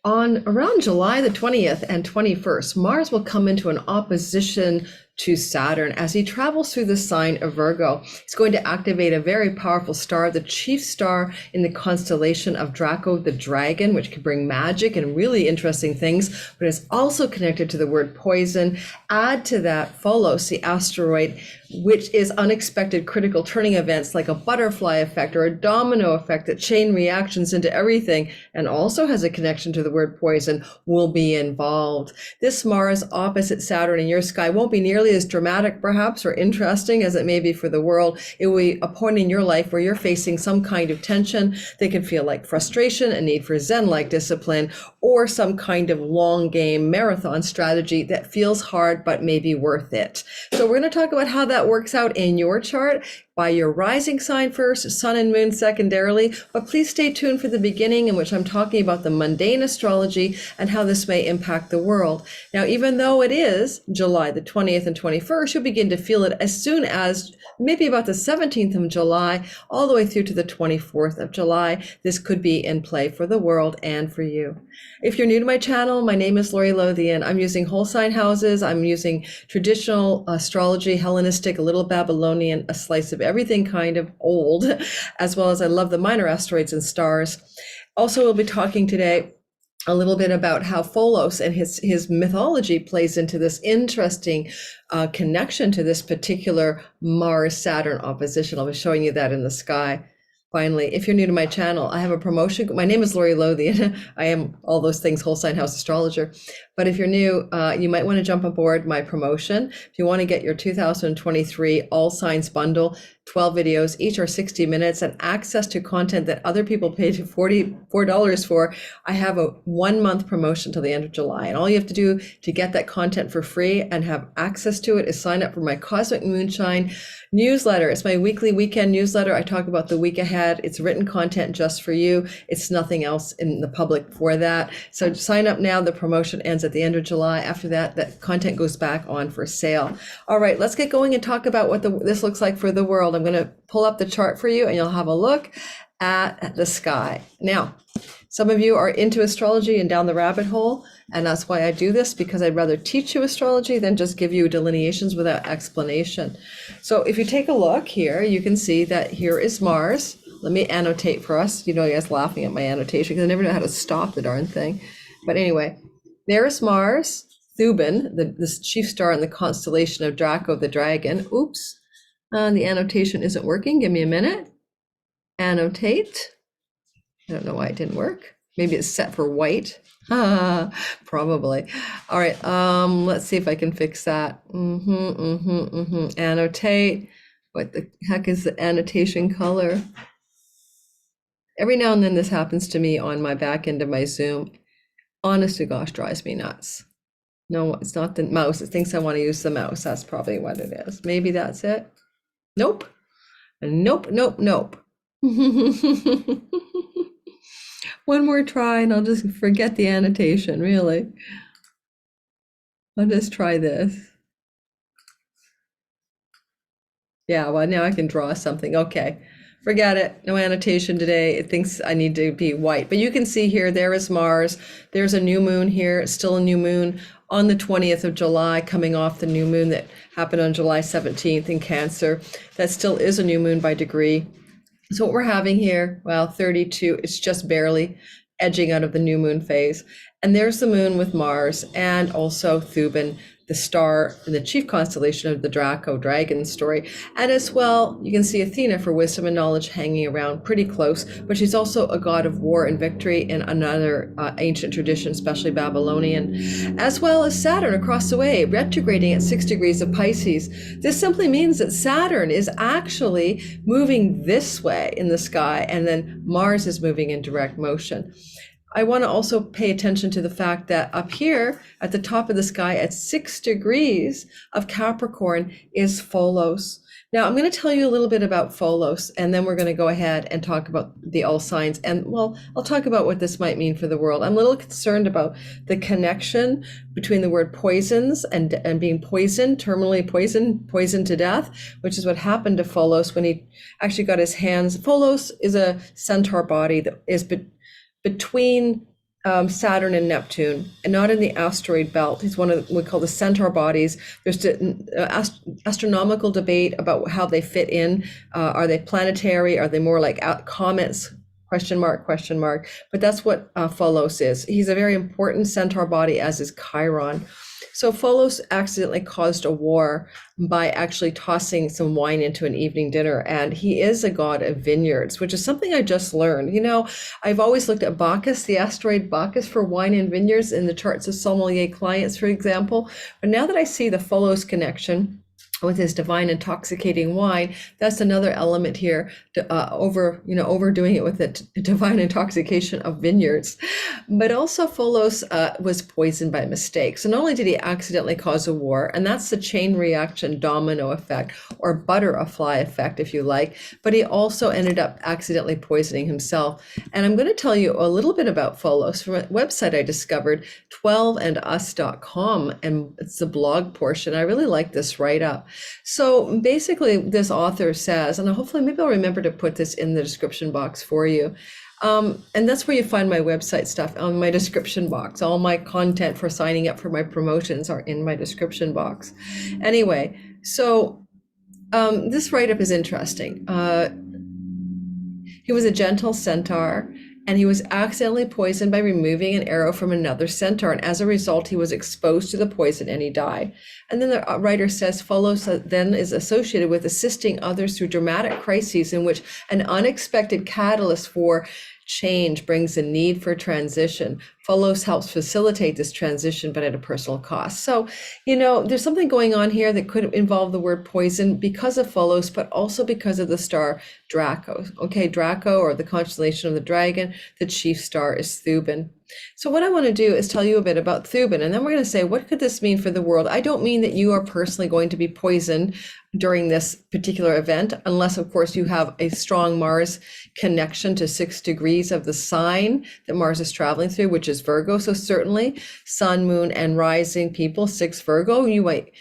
On around July the 20th and 21st, Mars will come into an opposition to Saturn as he travels through the sign of Virgo. He's going to activate a very powerful star, the chief star in the constellation of Draco the dragon, which could bring magic and really interesting things, but is also connected to the word poison. Add to that Pholus, the asteroid, which is unexpected critical turning events like a butterfly effect or a domino effect that chain reactions into everything, and also has a connection to the word poison, will be involved. This Mars opposite Saturn in your sky won't be nearly as dramatic perhaps or interesting as it may be for the world. It will be a point in your life where you're facing some kind of tension that can feel like frustration, a need for Zen-like discipline, or some kind of long game marathon strategy that feels hard but may be worth it. So we're going to talk about how that works out in your chart by your rising sign first, sun and moon secondarily, but please stay tuned for the beginning in which I'm talking about the mundane astrology and how this may impact the world. Now, even though it is July the 20th and 21st, you'll begin to feel it as soon as maybe about the 17th of July, all the way through to the 24th of July. This could be in play for the world and for you. If you're new to my channel, my name is Lori Lothian. I'm using whole sign houses. I'm using traditional astrology, Hellenistic, a little Babylonian, a slice of everything kind of old, as well as I love the minor asteroids and stars. Also, we'll be talking today a little bit about how Pholus and his mythology plays into this interesting connection to this particular Mars-Saturn opposition. I'll be showing you that in the sky. Finally, if you're new to my channel, I have a promotion. My name is Lori Lothian. I am all those things, whole sign house astrologer. But if you're new, you might want to jump aboard my promotion. If you want to get your 2023 All Signs bundle, 12 videos, each are 60 minutes, and access to content that other people pay to $44 for, I have a 1-month promotion till the end of July. And all you have to do to get that content for free and have access to it is sign up for my Cosmic Moonshine newsletter. It's my weekly weekend newsletter. I talk about the week ahead. It's written content just for you. It's nothing else in the public for that. So sign up now. The promotion ends at the end of July. After that, that content goes back on for sale. All right, let's get going and talk about what this looks like for the world. I'm going to pull up the chart for you and you'll have a look at the sky. Now, some of you are into astrology and down the rabbit hole, and that's why I do this, because I'd rather teach you astrology than just give you delineations without explanation. So if you take a look here, you can see that here is Mars. Let me annotate for us. You know, you guys laughing at my annotation because I never know how to stop the darn thing. But anyway, there's Mars, Thubin, this chief star in the constellation of Draco the dragon. Oops, the annotation isn't working. Give me a minute. Annotate. I don't know why it didn't work. Maybe it's set for white. Probably. All right, let's see if I can fix that. Annotate. What the heck is the annotation color? Every now and then this happens to me on my back end of my Zoom. Honest to gosh, drives me nuts. No, it's not the mouse. It thinks I want to use the mouse. That's probably what it is. Maybe that's it. Nope. Nope, nope, nope. One more try and I'll just forget the annotation, really. I'll just try this. Yeah, well, now I can draw something. Okay, forget it. No annotation today. It thinks I need to be white. But you can see here, there is Mars. There's a new moon here. It's still a new moon on the 20th of July, coming off the new moon that happened on July 17th in Cancer. That still is a new moon by degree. So what we're having here, well, 32, it's just barely edging out of the new moon phase. And there's the moon with Mars and also Thubin, the star in the chief constellation of the Draco dragon story. And as well, you can see Athena for wisdom and knowledge hanging around pretty close, but she's also a god of war and victory in another ancient tradition, especially Babylonian, as well as Saturn across the way, retrograding at 6 degrees of Pisces. This simply means that Saturn is actually moving this way in the sky, and then Mars is moving in direct motion. I want to also pay attention to the fact that up here at the top of the sky at 6 degrees of Capricorn is Pholus. Now I'm going to tell you a little bit about Pholus, and then we're going to go ahead and talk about the all signs. And well, I'll talk about what this might mean for the world. I'm a little concerned about the connection between the word poisons and being poisoned, terminally poisoned to death, which is what happened to Pholus when he actually got his hands. Pholus is a centaur body that is between Saturn and Neptune, and not in the asteroid belt. He's one of what we call the centaur bodies. There's astronomical debate about how they fit in. Are they planetary? Are they more like comets? Question mark, question mark. But that's what Pholus is. He's a very important centaur body, as is Chiron. So Pholus accidentally caused a war by actually tossing some wine into an evening dinner. And he is a god of vineyards, which is something I just learned. You know, I've always looked at Bacchus, the asteroid Bacchus, for wine and vineyards in the charts of sommelier clients, for example. But now that I see the Pholus connection with his divine intoxicating wine, that's another element here, overdoing it with the divine intoxication of vineyards. But also Pholus was poisoned by mistake. So not only did he accidentally cause a war, and that's the chain reaction domino effect, or butterfly effect, if you like, but he also ended up accidentally poisoning himself. And I'm going to tell you a little bit about Pholus from a website I discovered, 12andus.com, and it's the blog portion. I really like this write-up. So basically, this author says, and hopefully maybe I'll remember to put this in the description box for you. And that's where you find my website stuff, on my description box. All my content for signing up for my promotions are in my description box. Anyway, so this write-up is interesting. He was a gentle centaur, and he was accidentally poisoned by removing an arrow from another centaur, and as a result, he was exposed to the poison and he died. And then the writer says Pholus then is associated with assisting others through dramatic crises in which an unexpected catalyst for change brings a need for transition. Pholus helps facilitate this transition, but at a personal cost. So, you know, there's something going on here that could involve the word poison because of Pholus, but also because of the star Draco. Okay, Draco, or the constellation of the dragon, the chief star is Thubin. So what I want to do is tell you a bit about Thubin, and then we're going to say, what could this mean for the world? I don't mean that you are personally going to be poisoned during this particular event, unless, of course, you have a strong Mars connection to 6 degrees of the sign that Mars is traveling through, which is Virgo. So certainly sun, moon, and rising people, 6 Virgo, you might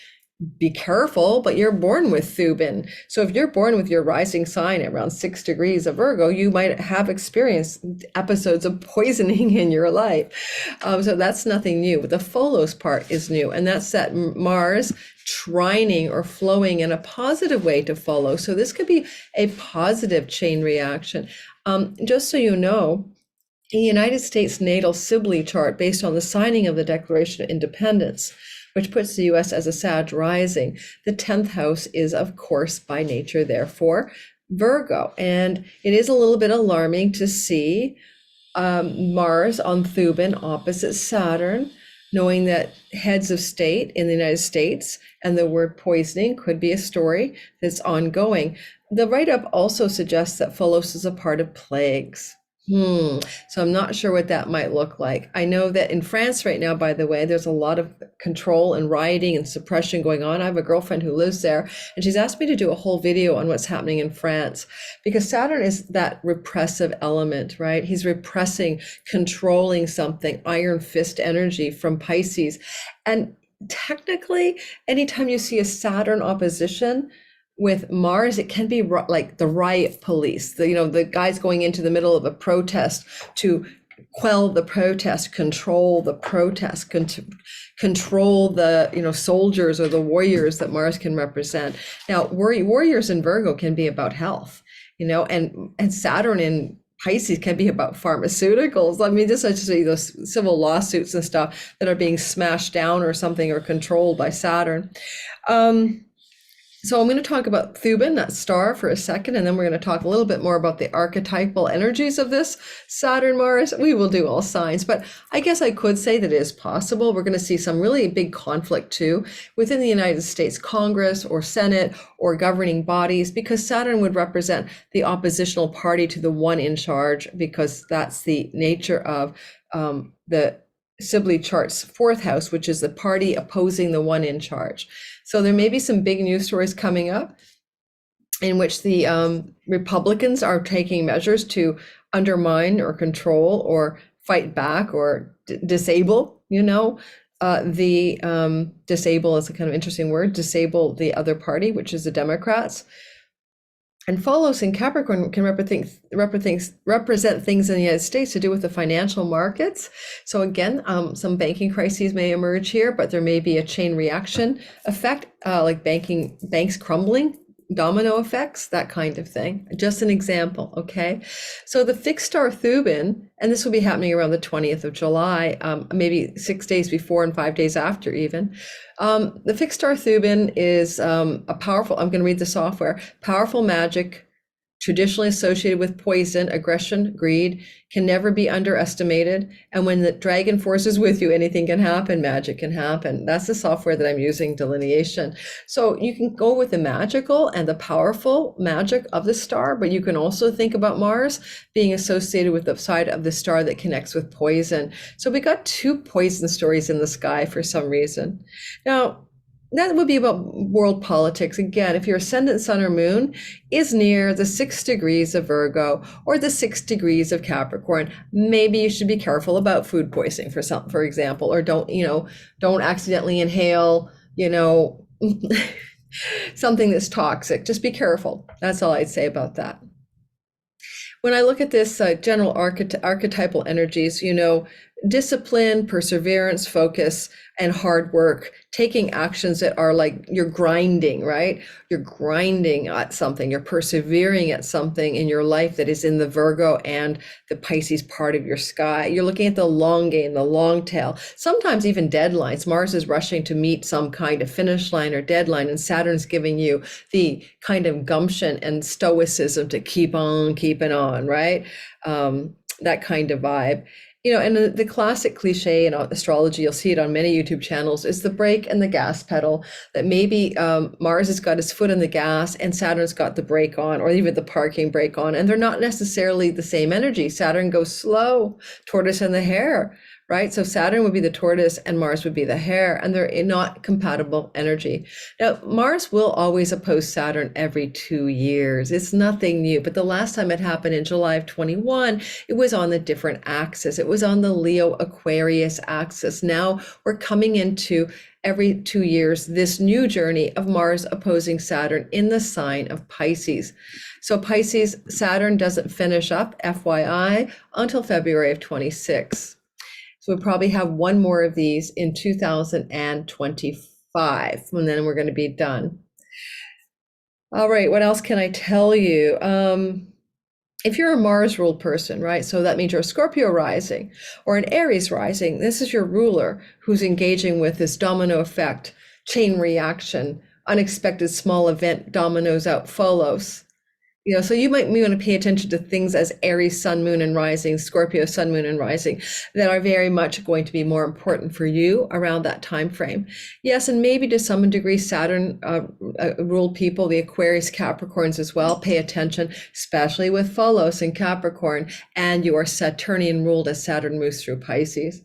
be careful, but you're born with Thubin. So if you're born with your rising sign around 6 degrees of Virgo, you might have experienced episodes of poisoning in your life. So that's nothing new, but the Pholus part is new. And that's that Mars trining or flowing in a positive way to follow. So this could be a positive chain reaction. Just so you know, the United States natal Sibley chart, based on the signing of the Declaration of Independence, which puts the US as a Sag rising, the 10th house is, of course, by nature, therefore, Virgo. And it is a little bit alarming to see Mars on Thubin opposite Saturn, knowing that heads of state in the United States and the word poisoning could be a story that's ongoing. The write-up also suggests that Pholus is a part of plagues. So I'm not sure what that might look like. I know that in France right now, by the way, there's a lot of control and rioting and suppression going on. I have a girlfriend who lives there, and she's asked me to do a whole video on what's happening in France, because Saturn is that repressive element, right? He's repressing, controlling something, iron fist energy from Pisces. And technically, anytime you see a Saturn opposition with Mars, it can be like the riot police, the guys going into the middle of a protest to quell the protest, control the protest, control the soldiers or the warriors that Mars can represent. Now, warriors in Virgo can be about health, and Saturn in Pisces can be about pharmaceuticals. I mean, just see those civil lawsuits and stuff that are being smashed down or something, or controlled by Saturn. So I'm going to talk about Thubin, that star, for a second, and then we're going to talk a little bit more about the archetypal energies of this Saturn Mars. We will do all signs, but I guess I could say that it is possible. We're going to see some really big conflict too within the United States Congress or Senate or governing bodies, because Saturn would represent the oppositional party to the one in charge, because that's the nature of the Sibley chart's 4th house, which is the party opposing the one in charge. So there may be some big news stories coming up in which the Republicans are taking measures to undermine or control or fight back or disable, disable is a kind of interesting word, disable the other party, which is the Democrats. And Pholus in Capricorn can represent things in the United States to do with the financial markets. So again, some banking crises may emerge here, but there may be a chain reaction effect, like banks crumbling, domino effects, that kind of thing. Just an example, okay? So the fixed star Thubin, and this will be happening around the 20th of July, maybe 6 days before and 5 days after even. The fixed star Thubin is a powerful, I'm going to read the software, powerful magic traditionally associated with poison, aggression, greed, can never be underestimated. And when the dragon force is with you, anything can happen, magic can happen. That's the software that I'm using, delineation. So you can go with the magical and the powerful magic of the star, but you can also think about Mars being associated with the side of the star that connects with poison. So we got two poison stories in the sky for some reason. Now, that would be about world politics. Again, if your ascendant sun or moon is near the 6 degrees of Virgo or the 6 degrees of Capricorn, maybe you should be careful about food poisoning for example, or don't accidentally inhale, something that's toxic. Just be careful. That's all I'd say about that. When I look at this general archetypal energies, discipline, perseverance, focus, and hard work, taking actions that are like you're grinding, right? You're grinding at something, you're persevering at something in your life that is in the Virgo and the Pisces part of your sky. You're looking at the long game, the long tail, sometimes even deadlines. Mars is rushing to meet some kind of finish line or deadline, and Saturn's giving you the kind of gumption and stoicism to keep on keeping on, right? That kind of vibe. And the classic cliche in astrology, you'll see it on many YouTube channels, is the brake and the gas pedal, that maybe Mars has got his foot on the gas and Saturn's got the brake on, or even the parking brake on, and they're not necessarily the same energy. Saturn goes slow, tortoise and the hare, right? So Saturn would be the tortoise and Mars would be the hare, and they're not compatible energy. Now, Mars will always oppose Saturn every 2 years. It's nothing new, but the last time it happened in July of 21, it was on the different axis. It was on the Leo Aquarius axis. Now we're coming into every 2 years, this new journey of Mars opposing Saturn in the sign of Pisces. So Pisces, Saturn doesn't finish up, FYI, until February of 26. So we'll probably have one more of these in 2025, and then we're going to be done. All right, what else can I tell you? If you're a Mars ruled person, right? So that means you're a Scorpio rising or an Aries rising. This is your ruler who's engaging with this domino effect, chain reaction, unexpected small event dominoes out, Pholus. So you might want to pay attention to things as Aries sun, moon, and rising, Scorpio sun, moon, and rising that are very much going to be more important for you around that time frame. Yes, and maybe to some degree Saturn ruled people, the Aquarius, Capricorns as well. Pay attention, especially with Pholus in Capricorn, and you are Saturnian ruled as Saturn moves through Pisces.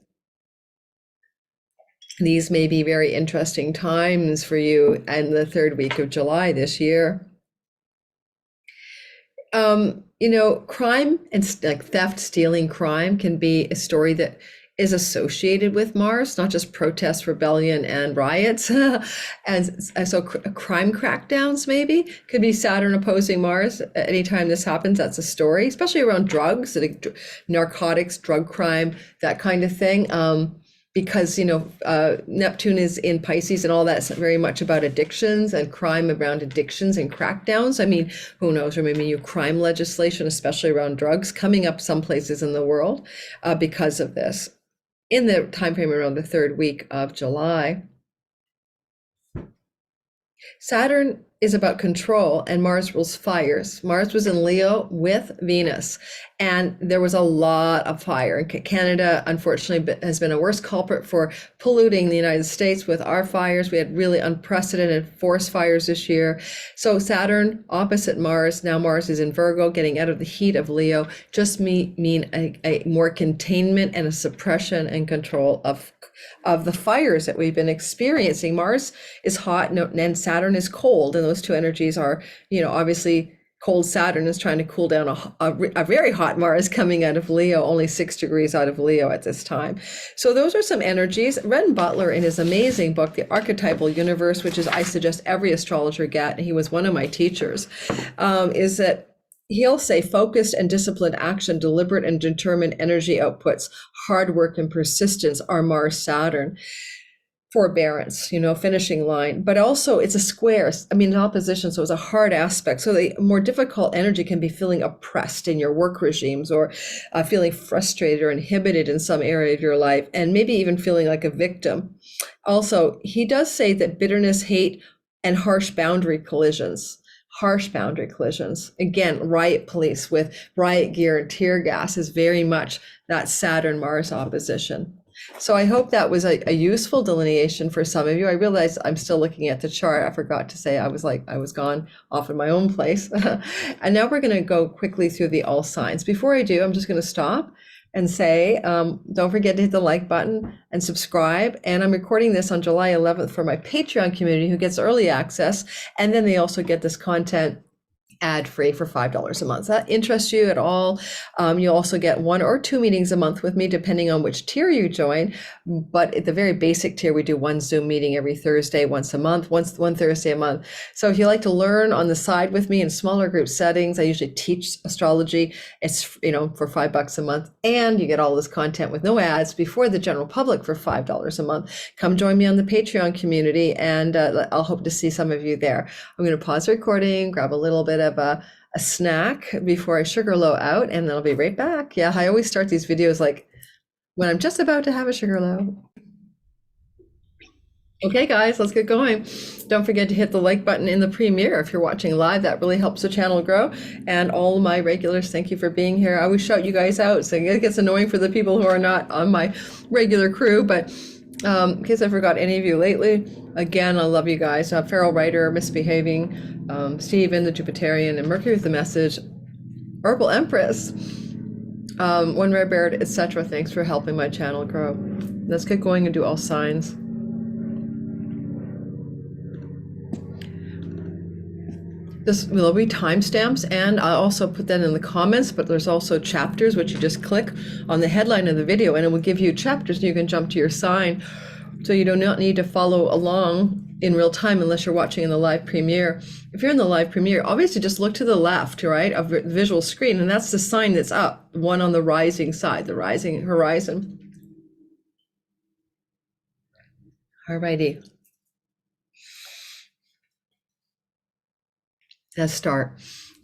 These may be very interesting times for you in the third week of July this year. Crime and like theft, stealing, crime can be a story that is associated with Mars, not just protests, rebellion, and riots. And so crime crackdowns maybe could be Saturn opposing Mars. Anytime this happens, that's a story, especially around drugs, narcotics, drug crime, that kind of thing. Because Neptune is in Pisces, and all that's very much about addictions and crime around addictions and crackdowns. I mean, who knows, or maybe new crime legislation, especially around drugs, coming up some places in the world because of this. In the time frame around the third week of July, Saturn is about control and Mars rules fires. Mars was in Leo with Venus, and there was a lot of fire. Canada, unfortunately, has been a worse culprit for polluting the United States with our fires. We had really unprecedented forest fires this year. So Saturn opposite Mars, now Mars is in Virgo, getting out of the heat of Leo, just mean a more containment and a suppression and control of the fires that we've been experiencing. Mars is hot and Saturn is cold, and those two energies are, obviously cold Saturn is trying to cool down a very hot Mars coming out of Leo, only 6 degrees out of Leo at this time. So those are some energies. Ren Butler, in his amazing book, The Archetypal Universe, which is I suggest every astrologer get, and he was one of my teachers, is that he'll say focused and disciplined action, deliberate and determined energy outputs, hard work and persistence are Mars Saturn. Forbearance, finishing line, but also it's a square, an opposition, so it's a hard aspect. So the more difficult energy can be feeling oppressed in your work regimes, or feeling frustrated or inhibited in some area of your life, and maybe even feeling like a victim. Also, he does say that bitterness, hate, and harsh boundary collisions. Again, riot police with riot gear and tear gas is very much that Saturn-Mars opposition. So I hope that was a useful delineation for some of you. I realize I'm still looking at the chart. I forgot to say I was gone off in my own place. And now we're going to go quickly through the all signs. Before I do, I'm just going to stop and say, don't forget to hit the like button and subscribe. And I'm recording this on July 11th for my Patreon community, who gets early access. And then they also get this content ad-free for $5 a month. Does that interest you at all? You'll also get 1 or 2 meetings a month with me, depending on which tier you join. But at the very basic tier, we do 1 Zoom meeting every Thursday, once a month, one Thursday a month. So if you like to learn on the side with me in smaller group settings, I usually teach astrology. It's, for $5 a month, and you get all this content with no ads before the general public for $5 a month. Come join me on the Patreon community, and I'll hope to see some of you there. I'm going to pause the recording, grab a little bit of a snack before I sugar low out, and then I'll be right back. Yeah, I always start these videos like when I'm just about to have a sugar low. Okay, guys, let's get going. Don't forget to hit the like button in the premiere if you're watching live. That really helps the channel grow. And all my regulars, thank you for being here. I always shout you guys out, so it gets annoying for the people who are not on my regular crew, but in case I forgot any of you lately, again, I love you guys. Feral Writer, Misbehaving, Stephen, the Jupiterian, and Mercury with the Message, Herbal Empress, One Rare Beard, etc. Thanks for helping my channel grow. Let's get going and do all signs. This will be timestamps, and I'll also put that in the comments, but there's also chapters, which you just click on the headline of the video, and it will give you chapters, and you can jump to your sign. So you do not need to follow along in real time unless you're watching in the live premiere. If you're in the live premiere, obviously just look to the left, right, of the visual screen, and that's the sign that's up, one on the rising side, the rising horizon. Alrighty. Let's start.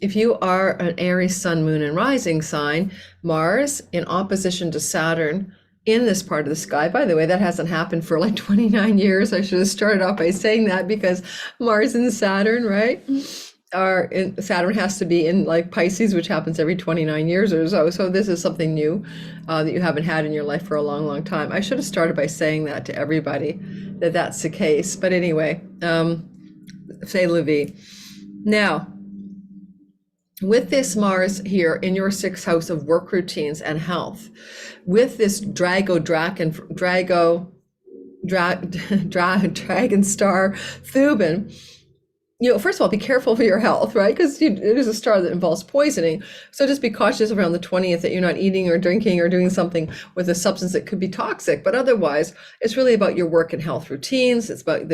If you are an Aries sun, moon, and rising sign, Mars in opposition to Saturn in this part of the sky. By the way, that hasn't happened for like 29 years. I should have started off by saying that, because Mars and Saturn, right, Saturn has to be in like Pisces, which happens every 29 years or so. So this is something new that you haven't had in your life for a long, long time. I should have started by saying that to everybody, that that's the case. But anyway, c'est la vie. Now, with this Mars here in your 6th house of work routines and health, with this Dragon star Thubin, first of all, be careful for your health, right? Because it is a star that involves poisoning. So just be cautious around the 20th that you're not eating or drinking or doing something with a substance that could be toxic. But otherwise, it's really about your work and health routines. It's about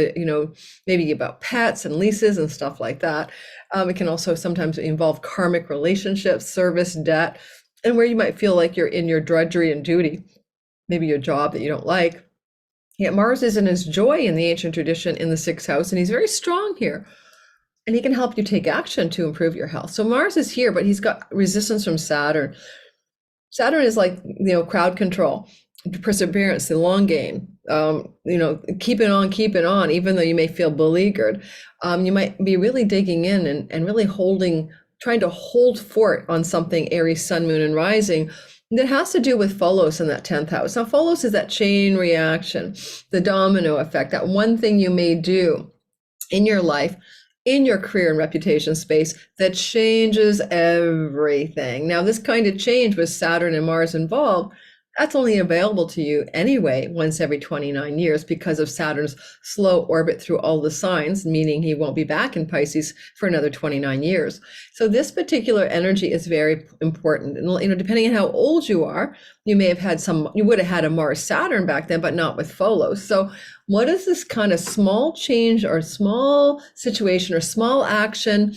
maybe about pets and leases and stuff like that. It can also sometimes involve karmic relationships, service, debt, and where you might feel like you're in your drudgery and duty, maybe your job that you don't like. Yet Mars is in his joy in the ancient tradition in the 6th house, and he's very strong here. And he can help you take action to improve your health. So Mars is here, but he's got resistance from Saturn. Saturn is like, crowd control, perseverance, the long game, keep it on, even though you may feel beleaguered. You might be really digging in and really trying to hold fort on something, Aries, sun, moon, and rising, that has to do with Pholus in that 10th house. Now, Pholus is that chain reaction, the domino effect, that one thing you may do in your life, in your career and reputation space, that changes everything. Now, this kind of change with Saturn and Mars involved That's only available to you anyway once every 29 years because of Saturn's slow orbit through all the signs, meaning he won't be back in Pisces for another 29 years. So this particular energy is very important. And depending on how old you are, you may have had you would have had a Mars Saturn back then, but not with Pholus. So what is this kind of small change or small situation or small action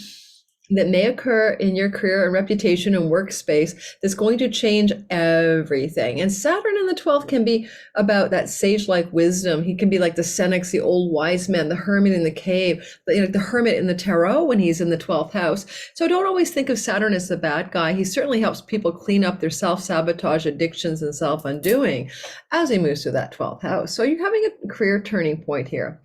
that may occur in your career and reputation and workspace that's going to change everything? And Saturn in the 12th can be about that sage-like wisdom. He can be like the Senex, the old wise man, the hermit in the cave, the hermit in the tarot when he's in the 12th house. So don't always think of Saturn as the bad guy. He certainly helps people clean up their self-sabotage, addictions, and self-undoing as he moves through that 12th house. So you're having a career turning point here.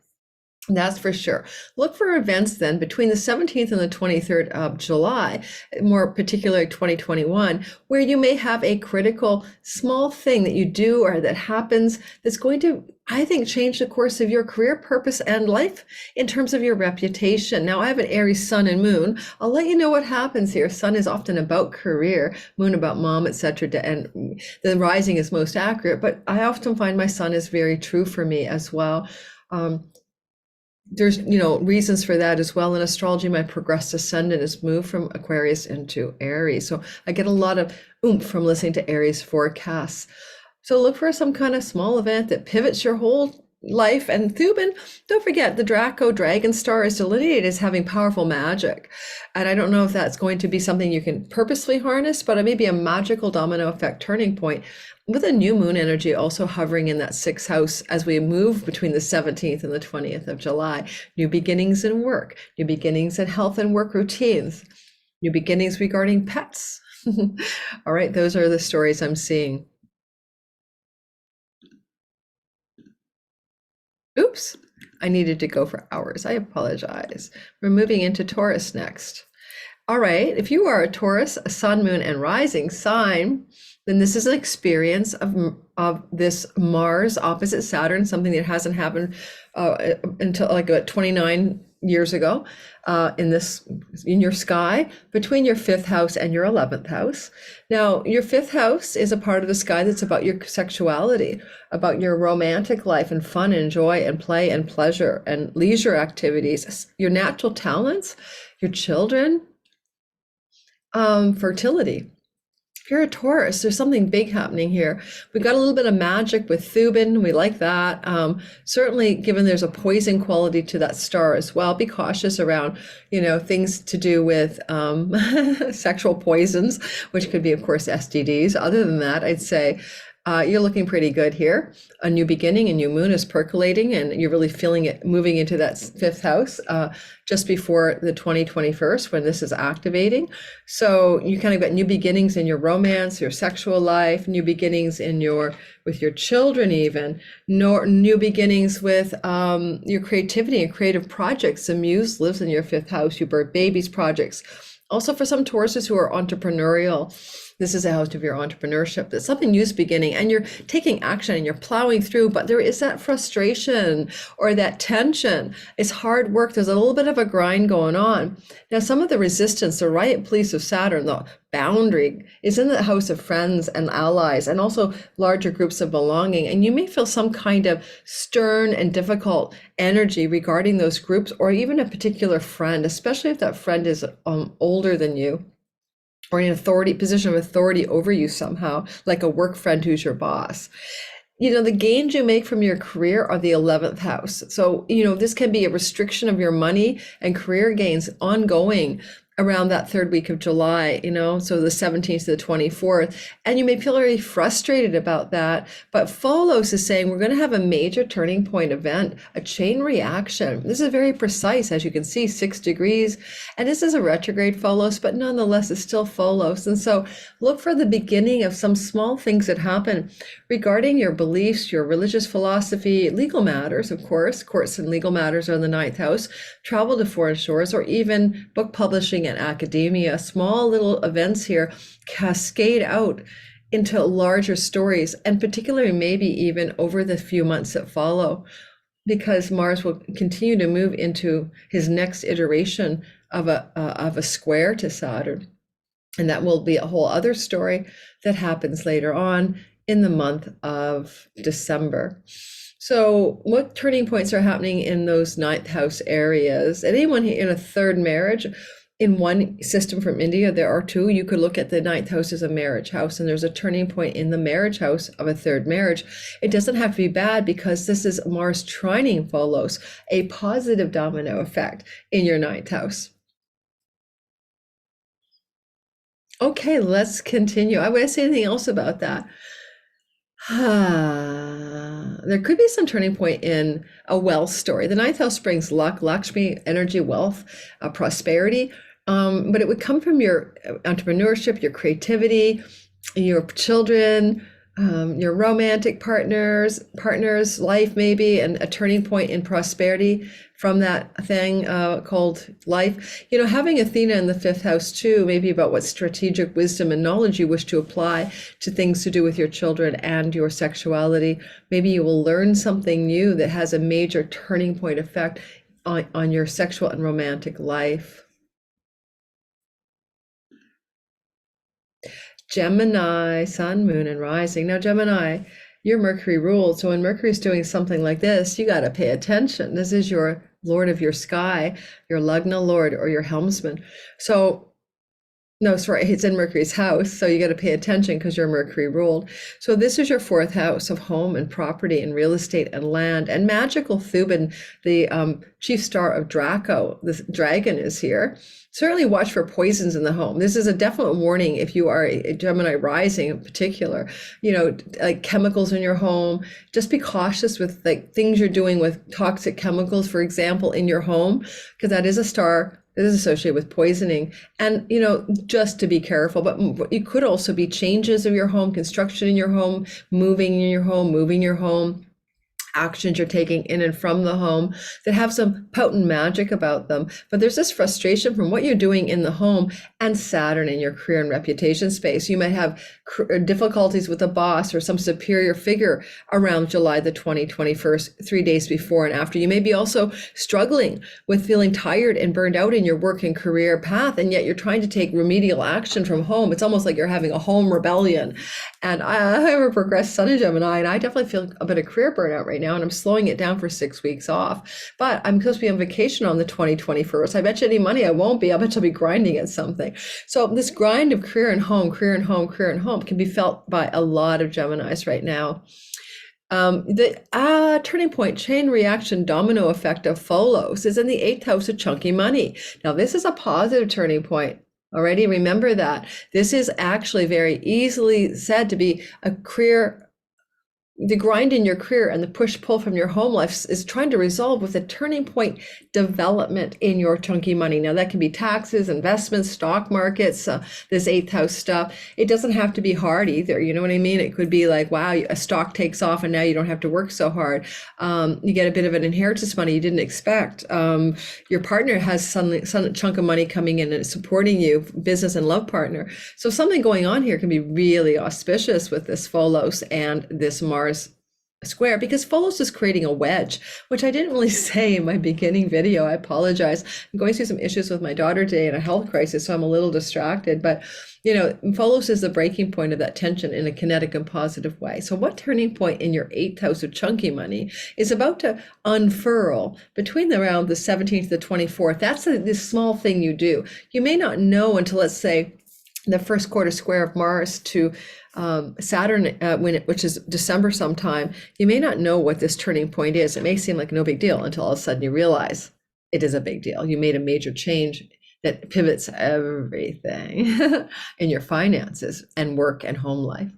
That's for sure. Look for events then between the 17th and the 23rd of July, more particularly 2021, where you may have a critical small thing that you do or that happens that's going to, I think, change the course of your career, purpose, and life in terms of your reputation. Now, I have an Aries sun and moon. I'll let you know what happens here. Sun is often about career, moon about mom, etc. And the rising is most accurate, but I often find my sun is very true for me as well. There's, reasons for that as well. In astrology, my progressed ascendant is moved from Aquarius into Aries. So I get a lot of oomph from listening to Aries forecasts. So look for some kind of small event that pivots your whole life. And Thubin, don't forget, the Draco dragon star is delineated as having powerful magic. And I don't know if that's going to be something you can purposely harness, but it may be a magical domino effect turning point, with a new moon energy also hovering in that 6th house as we move between the 17th and the 20th of July. New beginnings in work, new beginnings in health and work routines, new beginnings regarding pets. All right, those are the stories I'm seeing. Oops, I needed to go for hours. I apologize. We're moving into Taurus next. All right, if you are a Taurus, a sun, moon, and rising sign, then this is an experience of this Mars opposite Saturn, something that hasn't happened until like about 29 years ago in your sky between your 5th house and your 11th house. Now, your 5th house is a part of the sky that's about your sexuality, about your romantic life and fun and joy and play and pleasure and leisure activities, your natural talents, your children, fertility. If you're a Taurus, there's something big happening here. We've got a little bit of magic with Thubin. We like that. Certainly, given there's a poison quality to that star as well, be cautious around, things to do with sexual poisons, which could be, of course, STDs. Other than that, I'd say you're looking pretty good here. A new beginning, a new moon is percolating, and you're really feeling it moving into that 5th house just before the 2021st when this is activating. So you kind of got new beginnings in your romance, your sexual life, new beginnings with your children, even new beginnings with your creativity and creative projects. The muse lives in your 5th house. You birth babies projects. Also, for some Tauruses who are entrepreneurial, this is a house of your entrepreneurship. There's something new is beginning and you're taking action and you're plowing through, but there is that frustration or that tension. It's hard work. There's a little bit of a grind going on. Now, some of the resistance, the riot police of Saturn, the boundary, is in the house of friends and allies and also larger groups of belonging. And you may feel some kind of stern and difficult energy regarding those groups or even a particular friend, especially if that friend is older than you, or in position of authority over you somehow, like a work friend who's your boss. The gains you make from your career are the 11th house. So, this can be a restriction of your money and career gains ongoing around that 3rd week of July, so the 17th to the 24th. And you may feel very frustrated about that. But Pholus is saying we're going to have a major turning point event, a chain reaction. This is very precise, as you can see, 6 degrees. And this is a retrograde Pholus, but nonetheless, it's still Pholus. And so look for the beginning of some small things that happen regarding your beliefs, your religious philosophy, legal matters, of course. Courts and legal matters are in the 9th house, travel to foreign shores, or even book publishing and academia. Small little events here cascade out into larger stories, and particularly maybe even over the few months that follow, because Mars will continue to move into his next iteration of a square to Saturn. And that will be a whole other story that happens later on in the month of December. So what turning points are happening in those ninth house areas? Anyone in a third marriage, in one system from India, there are two. You could look at the ninth house as a marriage house, and there's a turning point in the marriage house of a third marriage. It doesn't have to be bad because this is Mars trining Pholus, a positive domino effect in your ninth house. Okay, let's continue. I would say anything else about that. There could be some turning point in a wealth story. The ninth house brings luck, Lakshmi, energy, wealth, prosperity. But it would come from your entrepreneurship, your creativity, your children, your romantic partners, life maybe, and a turning point in prosperity from that thing called life. You know, having Athena in the fifth house too, maybe about what strategic wisdom and knowledge you wish to apply to things to do with your children and your sexuality. Maybe you will learn something new that has a major turning point effect on your sexual and romantic life. Gemini, sun, moon, and rising. Now, Gemini, your Mercury ruled. So when Mercury's doing something like this, you got to pay attention. This is your lord of your sky, your Lugna lord or your helmsman. So no, sorry, it's in Mercury's house, so you got to pay attention because you're Mercury ruled. So this is your fourth house of home and property and real estate and land. And magical Thubin, the chief star of Draco, the dragon, is here. Certainly watch for poisons in the home. This is a definite warning if you are a Gemini rising in particular, you know, like chemicals in your home. Just be cautious with like things you're doing with toxic chemicals, for example, in your home, because that is a star. It is associated with poisoning, and you know, just to be careful. But it could also be changes of your home, construction in your home, moving your home, actions you're taking in and from the home that have some potent magic about them. But there's this frustration from what you're doing in the home and Saturn in your career and reputation space. You might have difficulties with a boss or some superior figure around July the 21st, 3 days before and after. You may be also struggling with feeling tired and burned out in your work and career path, and yet you're trying to take remedial action from home. It's almost like you're having a home rebellion. And I have a progressed sun in Gemini, and I definitely feel a bit of career burnout right now, and I'm slowing it down for 6 weeks off. But I'm supposed to be on vacation on the 21st. I bet you any money I won't be. I bet you'll be grinding at something. So this grind of career and home can be felt by a lot of Geminis right now. The turning point, chain reaction, domino effect of Pholus is in the 8th house of chunky money. Now this is a positive turning point. Already remember that. This is actually very easily said to be a career. The grind in your career and the push-pull from your home life is trying to resolve with a turning point development in your chunky money. Now that can be taxes, investments, stock markets, this 8th house stuff. It doesn't have to be hard either. You know what I mean? It could be like, wow, a stock takes off and now you don't have to work so hard. You get a bit of an inheritance money you didn't expect. Your partner has some chunk of money coming in and supporting you, business and love partner. So something going on here can be really auspicious with this Pholus and this Mars square, because Pholus is creating a wedge, which I didn't really say in my beginning video. I apologize. I'm going through some issues with my daughter today and a health crisis, so I'm a little distracted. But, you know, Pholus is the breaking point of that tension in a kinetic and positive way. So what turning point in your 8th house of chunky money is about to unfurl between around the 17th to the 24th? That's this small thing you do. You may not know until, let's say, the first quarter square of Mars to Saturn, which is December sometime. You may not know what this turning point is. It may seem like no big deal until all of a sudden you realize it is a big deal. You made a major change that pivots everything in your finances and work and home life.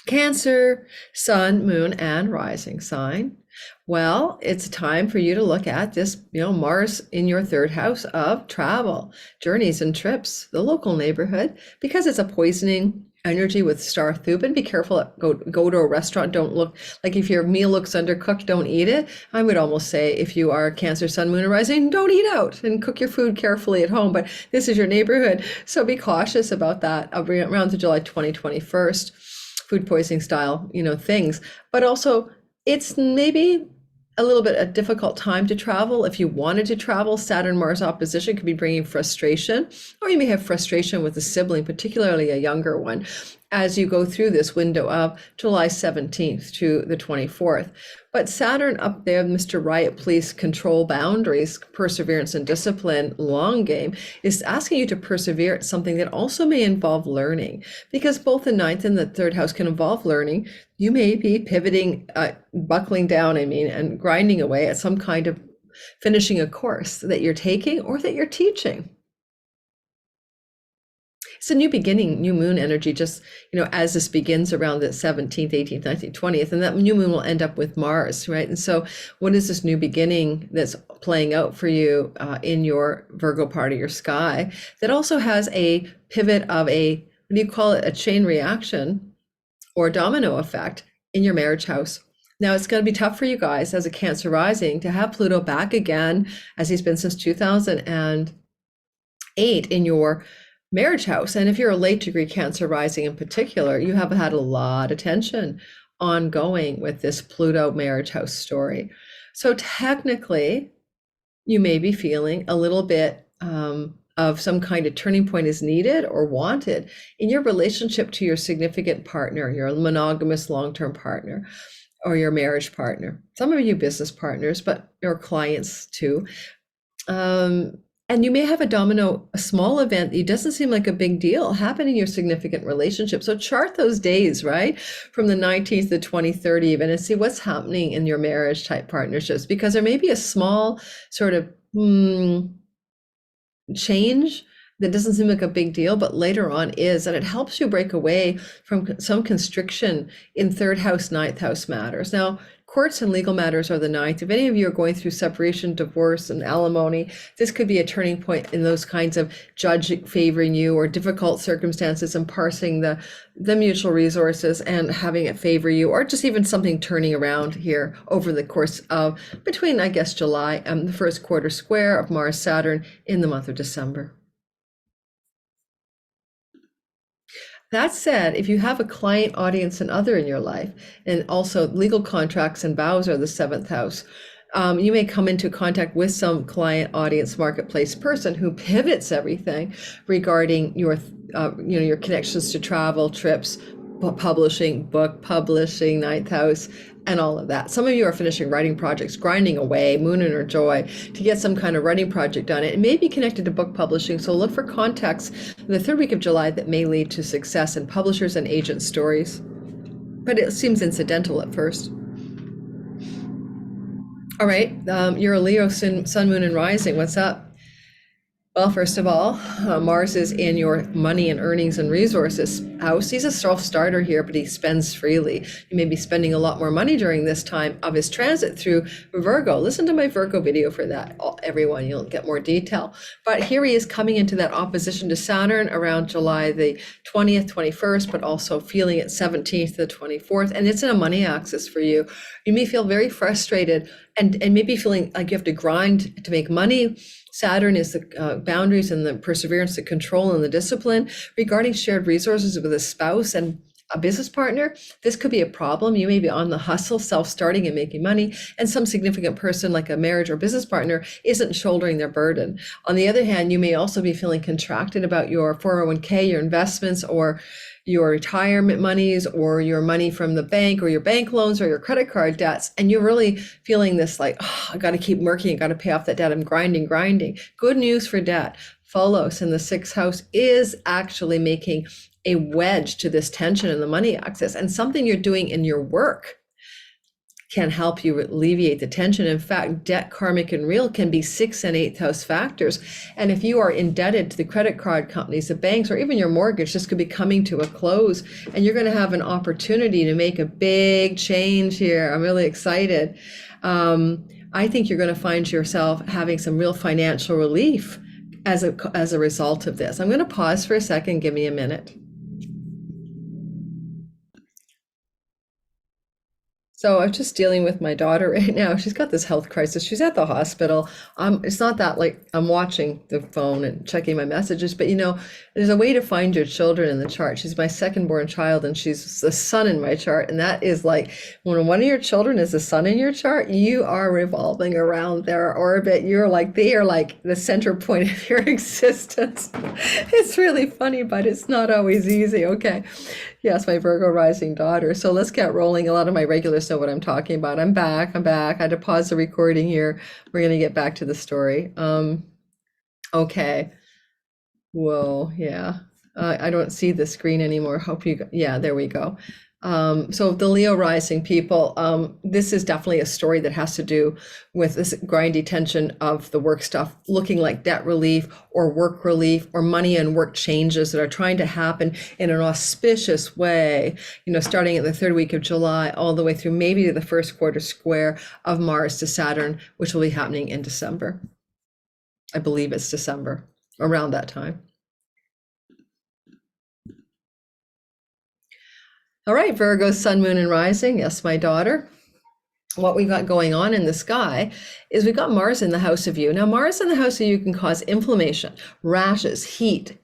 Cancer, sun, moon, and rising sign. Well, it's time for you to look at this, Mars in your 3rd house of travel, journeys and trips, the local neighborhood, because it's a poisoning energy with star Thubin. Be careful. Go to a restaurant. Don't look like, if your meal looks undercooked, don't eat it. I would almost say, if you are Cancer, sun, moon, and rising, don't eat out and cook your food carefully at home. But this is your neighborhood, so be cautious about that around the July 21st, food poisoning style, things. But also, it's maybe a little bit a difficult time to travel. If you wanted to travel, Saturn Mars opposition could be bringing frustration, or you may have frustration with a sibling, particularly a younger one, as you go through this window of July 17th to the 24th. But Saturn up there, Mr. Riot, please control boundaries, perseverance and discipline, long game, is asking you to persevere at something that also may involve learning, because both the ninth and the third house can involve learning. You may be pivoting, buckling down, and grinding away at some kind of finishing a course that you're taking or that you're teaching. It's a new beginning, new moon energy, just, as this begins around the 17th, 18th, 19th, 20th, and that new moon will end up with Mars, right? And so what is this new beginning that's playing out for you in your Virgo part of your sky that also has a pivot of a, what do you call it, a chain reaction or domino effect in your marriage house? Now, it's going to be tough for you guys as a Cancer rising to have Pluto back again, as he's been since 2008 in your marriage house. And if you're a late degree Cancer rising in particular, you have had a lot of tension ongoing with this Pluto marriage house story. So technically, you may be feeling a little bit of some kind of turning point is needed or wanted in your relationship to your significant partner, your monogamous long-term partner, or your marriage partner. Some of you business partners, but your clients too. And you may have a small event that doesn't seem like a big deal happen in your significant relationship. So chart those days, right? From the 19th to the 23rd even, and see what's happening in your marriage type partnerships, because there may be a small sort of change that doesn't seem like a big deal, but later on is, and it helps you break away from some constriction in third house, ninth house matters. Now, courts and legal matters are the ninth. If any of you are going through separation, divorce, and alimony, this could be a turning point in those kinds of judge favoring you or difficult circumstances and parsing the mutual resources and having it favor you, or just even something turning around here over the course of between, I guess, July and the first quarter square of Mars Saturn in the month of December. That said, if you have a client, audience, and other in your life, and also legal contracts and vows are the seventh house, you may come into contact with some client, audience, marketplace person who pivots everything regarding your connections to travel, trips, publishing, book publishing, ninth house, and all of that. Some of you are finishing writing projects, grinding away, moon in her joy, to get some kind of writing project done. It may be connected to book publishing, so look for contacts in the third week of July that may lead to success in publishers and agent stories. But it seems incidental at first. All right, you're a Leo, sun, moon, and rising. What's up? Well, first of all, Mars is in your money and earnings and resources house. He's a self-starter here, but he spends freely. You may be spending a lot more money during this time of his transit through Virgo. Listen to my Virgo video for that, everyone. You'll get more detail. But here he is coming into that opposition to Saturn around July the 20th, 21st, but also feeling it 17th to the 24th. And it's in a money axis for you. You may feel very frustrated and maybe feeling like you have to grind to make money. Saturn is the boundaries and the perseverance, the control and the discipline. Regarding shared resources with a spouse and a business partner, this could be a problem. You may be on the hustle, self-starting and making money, and some significant person like a marriage or business partner isn't shouldering their burden. On the other hand, you may also be feeling contracted about your 401k, your investments, or your retirement monies, or your money from the bank, or your bank loans, or your credit card debts, and you're really feeling this like, oh, I got to keep working, I got to pay off that debt, I'm grinding. Good news for debt. Pholus in the sixth house is actually making a wedge to this tension in the money axis, and something you're doing in your work can help you alleviate the tension. In fact, debt, karmic and real, can be sixth and eighth house factors. And if you are indebted to the credit card companies, the banks, or even your mortgage, this could be coming to a close, and you're going to have an opportunity to make a big change here. I'm really excited. I think you're going to find yourself having some real financial relief as a result of this. I'm going to pause for a second. Give me a minute. So I'm just dealing with my daughter right now. She's got this health crisis. She's at the hospital. It's not that like I'm watching the phone and checking my messages, but you know, there's a way to find your children in the chart. She's my second born child and she's the sun in my chart. And that is like when one of your children is the sun in your chart, you are revolving around their orbit. You're like, they are like the center point of your existence. It's really funny, but it's not always easy. Okay. Yes, my Virgo rising daughter. So let's get rolling. A lot of my regulars know what I'm talking about. I'm back. I had to pause the recording here. We're going to get back to the story. Okay. Whoa, yeah. I don't see the screen anymore. Hope you, yeah, there we go. So the Leo rising people, this is definitely a story that has to do with this grindy tension of the work stuff, looking like debt relief or work relief or money and work changes that are trying to happen in an auspicious way, you know, starting at the third week of July, all the way through maybe to the first quarter square of Mars to Saturn, which will be happening in December. I believe it's December, around that time. All right, Virgo, sun, moon, and rising. Yes, my daughter. What we got going on in the sky is we've got Mars in the house of you. Now, Mars in the house of you can cause inflammation, rashes, heat.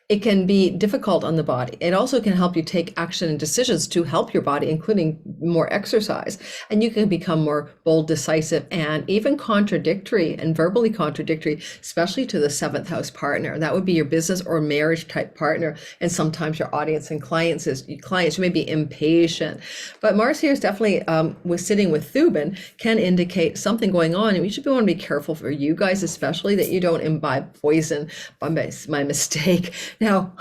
It can be difficult on the body. It also can help you take action and decisions to help your body, including more exercise. And you can become more bold, decisive, and even contradictory and verbally contradictory, especially to the seventh house partner. That would be your business or marriage type partner. And sometimes your audience and clients, you may be impatient. But Mars here is definitely, with sitting with Thubin, can indicate something going on. And we should want to be careful for you guys, especially that you don't imbibe poison by my mistake. Now,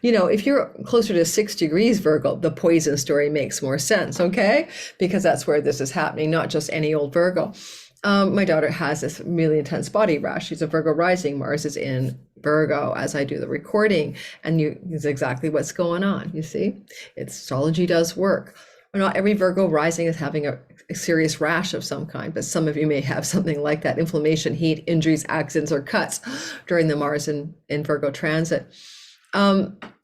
you know, if you're closer to 6 degrees Virgo, the poison story makes more sense, okay? Because that's where this is happening, not just any old Virgo. My daughter has this really intense body rash. She's a Virgo rising. Mars is in Virgo as I do the recording, and is exactly what's going on, you see? Astrology does work. Not every Virgo rising is having a serious rash of some kind, but some of you may have something like that: inflammation, heat, injuries, accidents, or cuts during the Mars in Virgo transit.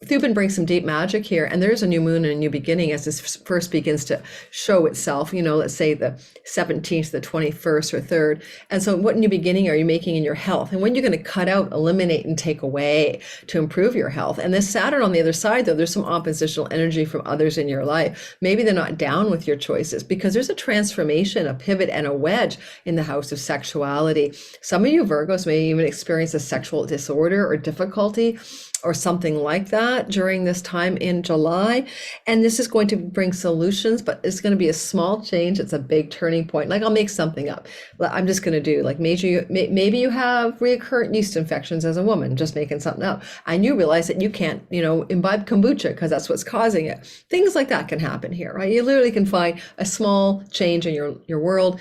Thubin brings some deep magic here, and there's a new moon and a new beginning as this first begins to show itself, you know, let's say the 17th, the 21st or 3rd. And so what new beginning are you making in your health? And when you're going to cut out, eliminate, and take away to improve your health? And this Saturn on the other side, though, there's some oppositional energy from others in your life. Maybe they're not down with your choices because there's a transformation, a pivot, and a wedge in the house of sexuality. Some of you Virgos may even experience a sexual disorder or difficulty or something like that during this time in July. And this is going to bring solutions, but it's going to be a small change. It's a big turning point. Like, I'll make something up. I'm just going to do like maybe you have recurrent yeast infections as a woman, just making something up. And you realize that you can't, you know, imbibe kombucha because that's what's causing it. Things like that can happen here, right? You literally can find a small change in your world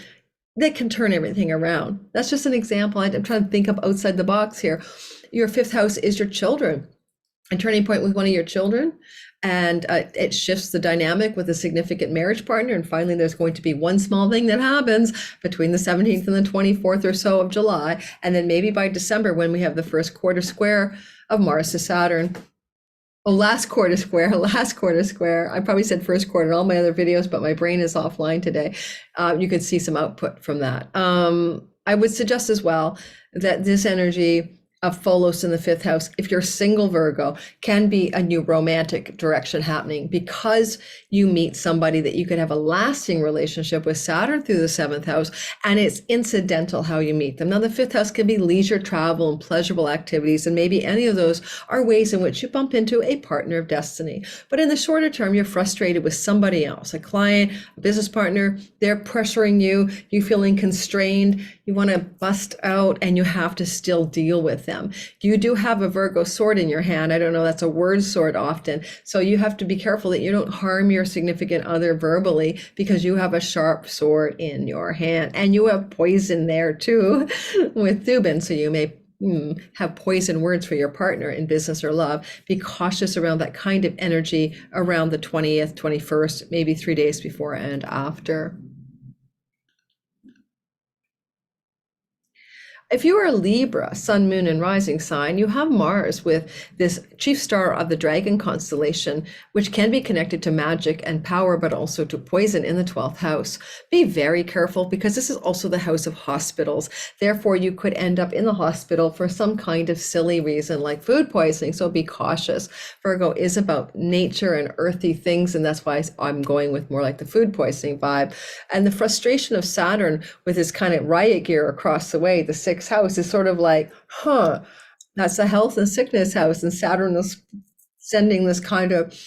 that can turn everything around. That's just an example. I'm trying to think up outside the box here. Your fifth house is your children. A turning point with one of your children, and it shifts the dynamic with a significant marriage partner. And finally, there's going to be one small thing that happens between the 17th and the 24th or so of July. And then maybe by December, when we have the first quarter square of Mars to Saturn. Oh, last quarter square. I probably said first quarter in all my other videos, but my brain is offline today. You could see some output from that. I would suggest as well that this energy of Pholus in the fifth house, if you're single Virgo, can be a new romantic direction happening because you meet somebody that you could have a lasting relationship with. Saturn through the seventh house, and it's incidental how you meet them. Now, the fifth house can be leisure, travel, and pleasurable activities, and maybe any of those are ways in which you bump into a partner of destiny. But in the shorter term, you're frustrated with somebody else, a client, a business partner. They're pressuring you, you feeling constrained, you want to bust out, and you have to still deal with them. You do have a Virgo sword in your hand. I don't know, that's a word sword often. So you have to be careful that you don't harm your significant other verbally because you have a sharp sword in your hand. And you have poison there too with Thubin. So you may have poison words for your partner in business or love. Be cautious around that kind of energy around the 20th, 21st, maybe 3 days before and after. If you are a Libra, sun, moon, and rising sign, you have Mars with this chief star of the dragon constellation, which can be connected to magic and power, but also to poison in the 12th house. Be very careful because this is also the house of hospitals. Therefore, you could end up in the hospital for some kind of silly reason like food poisoning. So be cautious. Virgo is about nature and earthy things, and that's why I'm going with more like the food poisoning vibe. And the frustration of Saturn with his kind of riot gear across the way, the sixth house, is sort of like, that's the health and sickness house, and Saturn is sending this kind of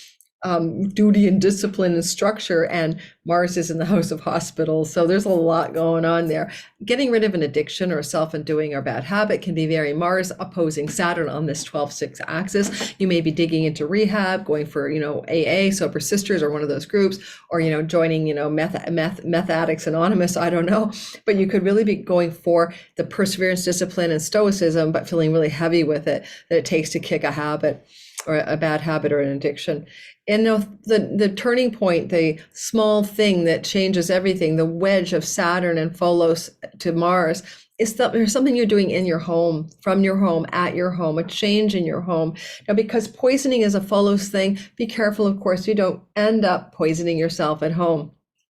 duty and discipline and structure, and Mars is in the house of hospitals. So there's a lot going on there. Getting rid of an addiction or self-undoing or bad habit can be very Mars opposing Saturn on this 12-6 axis. You may be digging into rehab, going for, AA, Sober Sisters, or one of those groups, or, joining, meth addicts anonymous, I don't know, but you could really be going for the perseverance, discipline, and stoicism, but feeling really heavy with it that it takes to kick a habit or a bad habit or an addiction. And the turning point, the small thing that changes everything, the wedge of Saturn and Pholus to Mars, is that there's something you're doing in your home, from your home, at your home, a change in your home. Now, because poisoning is a Pholus thing, be careful, of course, you don't end up poisoning yourself at home.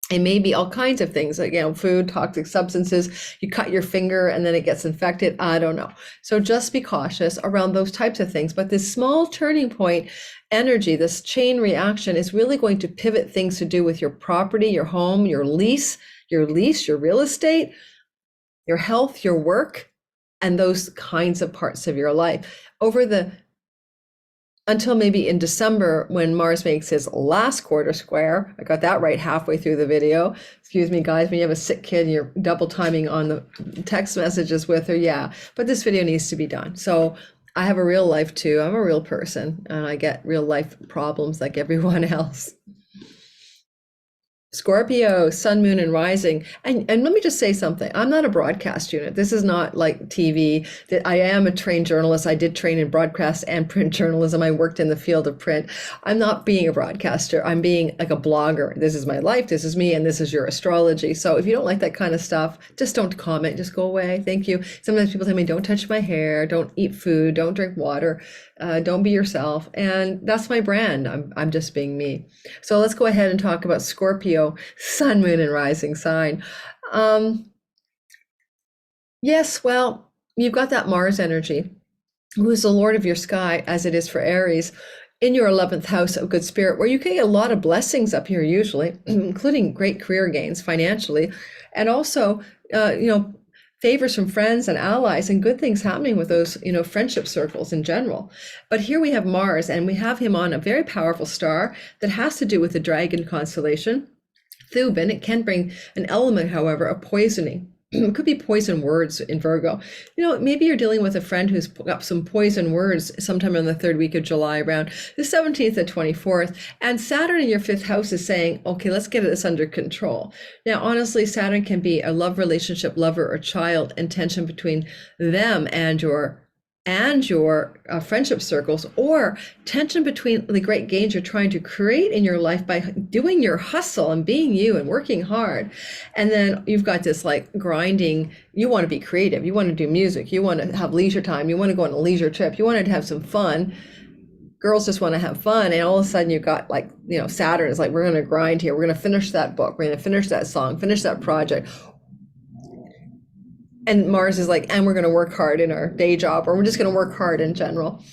It may be all kinds of things, like, food, toxic substances, you cut your finger and then it gets infected. I don't know. So just be cautious around those types of things. But this small turning point energy, this chain reaction, is really going to pivot things to do with your property, your home, your lease, your real estate, your health, your work, and those kinds of parts of your life. Until maybe in December, when Mars makes his last quarter square. I got that right halfway through the video. Excuse me, guys, when you have a sick kid and you're double timing on the text messages with her, yeah. But this video needs to be done. So I have a real life too. I'm a real person, and I get real life problems like everyone else. Scorpio, sun, moon, and rising. And let me just say something. I'm not a broadcast unit. This is not like TV. I am a trained journalist. I did train in broadcast and print journalism. I worked in the field of print. I'm not being a broadcaster. I'm being like a blogger. This is my life. This is me. And this is your astrology. So if you don't like that kind of stuff, just don't comment. Just go away. Thank you. Sometimes people tell me, don't touch my hair. Don't eat food. Don't drink water. Don't be yourself. And that's my brand. I'm just being me. So let's go ahead and talk about Scorpio, sun, moon, and rising sign. Yes, well, you've got that Mars energy, who is the Lord of your sky, as it is for Aries, in your 11th house of good spirit, where you can get a lot of blessings up here usually, including great career gains financially, and also, favors from friends and allies and good things happening with those, friendship circles in general. But here we have Mars, and we have him on a very powerful star that has to do with the dragon constellation, Thubin. It can bring an element, however, of poisoning. It could be poison words in Virgo. Maybe you're dealing with a friend who's got some poison words sometime in the third week of July, around the 17th and 24th. And Saturn in your 5th house is saying, okay, let's get this under control. Now, honestly, Saturn can be a love relationship, lover or child, and tension between them and your friendship circles, or tension between the great gains you're trying to create in your life by doing your hustle and being you and working hard. And then you've got this like grinding, you want to be creative, you want to do music, you want to have leisure time, you want to go on a leisure trip, you want to have some fun. Girls just want to have fun, and all of a sudden you've got Saturn is like, we're going to grind here, we're going to finish that book, we're going to finish that song, finish that project. And Mars is like, and we're going to work hard in our day job, or we're just going to work hard in general.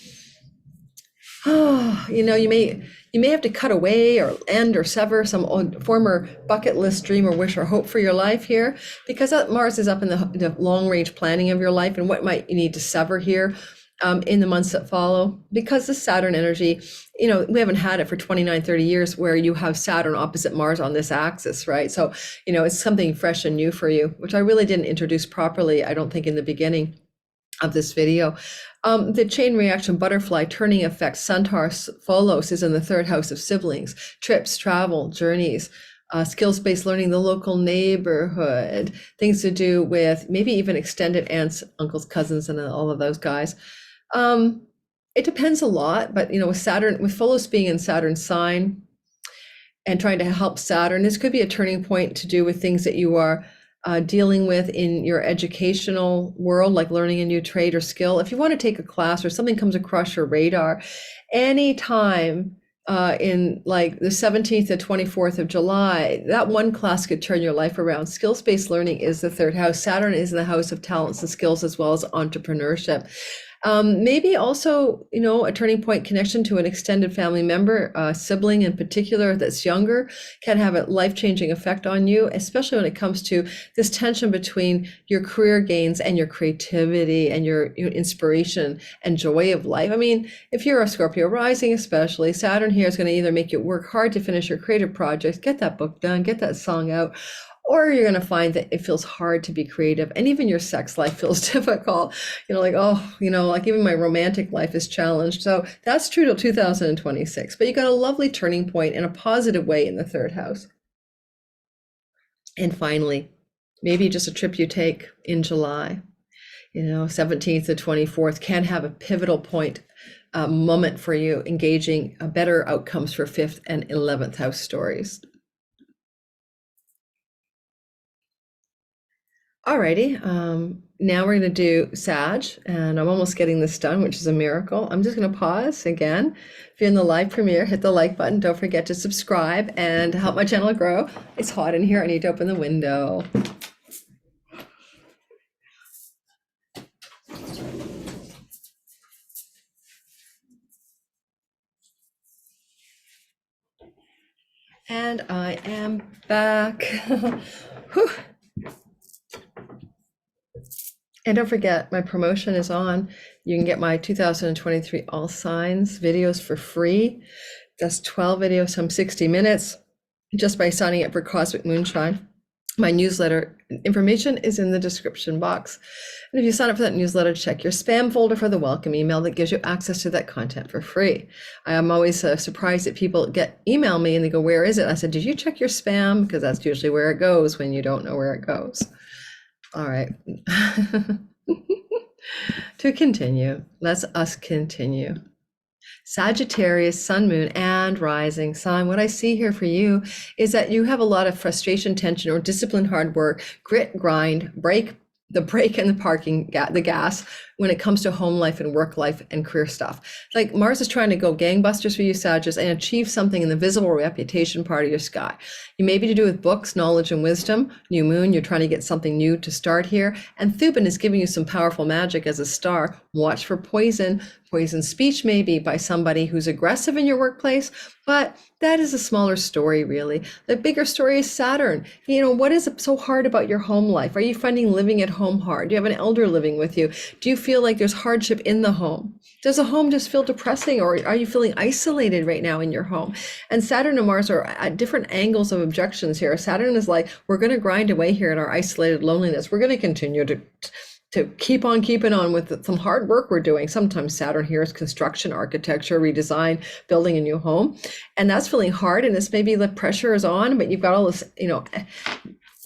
You may have to cut away or end or sever some old former bucket list dream or wish or hope for your life here, because Mars is up in the long range planning of your life, and what might you need to sever here in the months that follow, because the Saturn energy, we haven't had it for 29, 30 years where you have Saturn opposite Mars on this axis, right? So, it's something fresh and new for you, which I really didn't introduce properly, I don't think, in the beginning of this video. The chain reaction butterfly turning effect, Centaur Pholus, is in the 3rd house of siblings, trips, travel, journeys, skills-based learning, the local neighborhood, things to do with maybe even extended aunts, uncles, cousins, and all of those guys. It depends a lot, but with Saturn, with Pholus being in Saturn's sign and trying to help Saturn, this could be a turning point to do with things that you are dealing with in your educational world, like learning a new trade or skill. If you want to take a class or something comes across your radar, anytime in like the 17th to 24th of July, that one class could turn your life around. Skills-based learning is the third house. Saturn is in the house of talents and skills as well as entrepreneurship. Maybe also, a turning point connection to an extended family member, a sibling in particular that's younger, can have a life-changing effect on you, especially when it comes to this tension between your career gains and your creativity and your inspiration and joy of life. I mean, if you're a Scorpio rising, especially, Saturn here is going to either make you work hard to finish your creative projects, get that book done, get that song out, or you're going to find that it feels hard to be creative, and even your sex life feels difficult. Like even my romantic life is challenged. So that's true till 2026. But you got a lovely turning point in a positive way in the third house. And finally, maybe just a trip you take in July, 17th to 24th can have a pivotal point moment for you, engaging better outcomes for 5th and 11th house stories. Alrighty, now we're going to do Sag, and I'm almost getting this done, which is a miracle. I'm just going to pause again. If you're in the live premiere, hit the like button. Don't forget to subscribe and help my channel grow. It's hot in here. I need to open the window. And I am back. Whew. And don't forget, my promotion is on. You can get my 2023 All Signs videos for free. That's 12 videos, some 60 minutes, just by signing up for Cosmic Moonshine. My newsletter information is in the description box. And if you sign up for that newsletter, check your spam folder for the welcome email that gives you access to that content for free. I am always surprised that people email me and they go, "Where is it?" I said, "Did you check your spam?" Because that's usually where it goes when you don't know where it goes. All right. To continue, let's us continue. Sagittarius, sun, moon, and rising sign. What I see here for you is that you have a lot of frustration, tension, or disciplined hard work, grit, grind, brake and the gas when it comes to home life and work life and career stuff. Like Mars is trying to go gangbusters for you, Sagittarius, and achieve something in the visible reputation part of your sky. You may be to do with books, knowledge, and wisdom. New moon, you're trying to get something new to start here. And Thubin is giving you some powerful magic as a star. Watch for poison speech maybe by somebody who's aggressive in your workplace, but that is a smaller story, really. The bigger story is Saturn. What is so hard about your home life? Are you finding living at home hard? Do you have an elder living with you? Do you feel like there's hardship in the home? Does the home just feel depressing, or are you feeling isolated right now in your home? And Saturn and Mars are at different angles of objections here. Saturn is like, we're going to grind away here in our isolated loneliness. We're going to continue to keep on keeping on with some hard work we're doing. Sometimes Saturn here is construction, architecture, redesign, building a new home. And that's feeling hard. And this maybe the pressure is on, but you've got all this,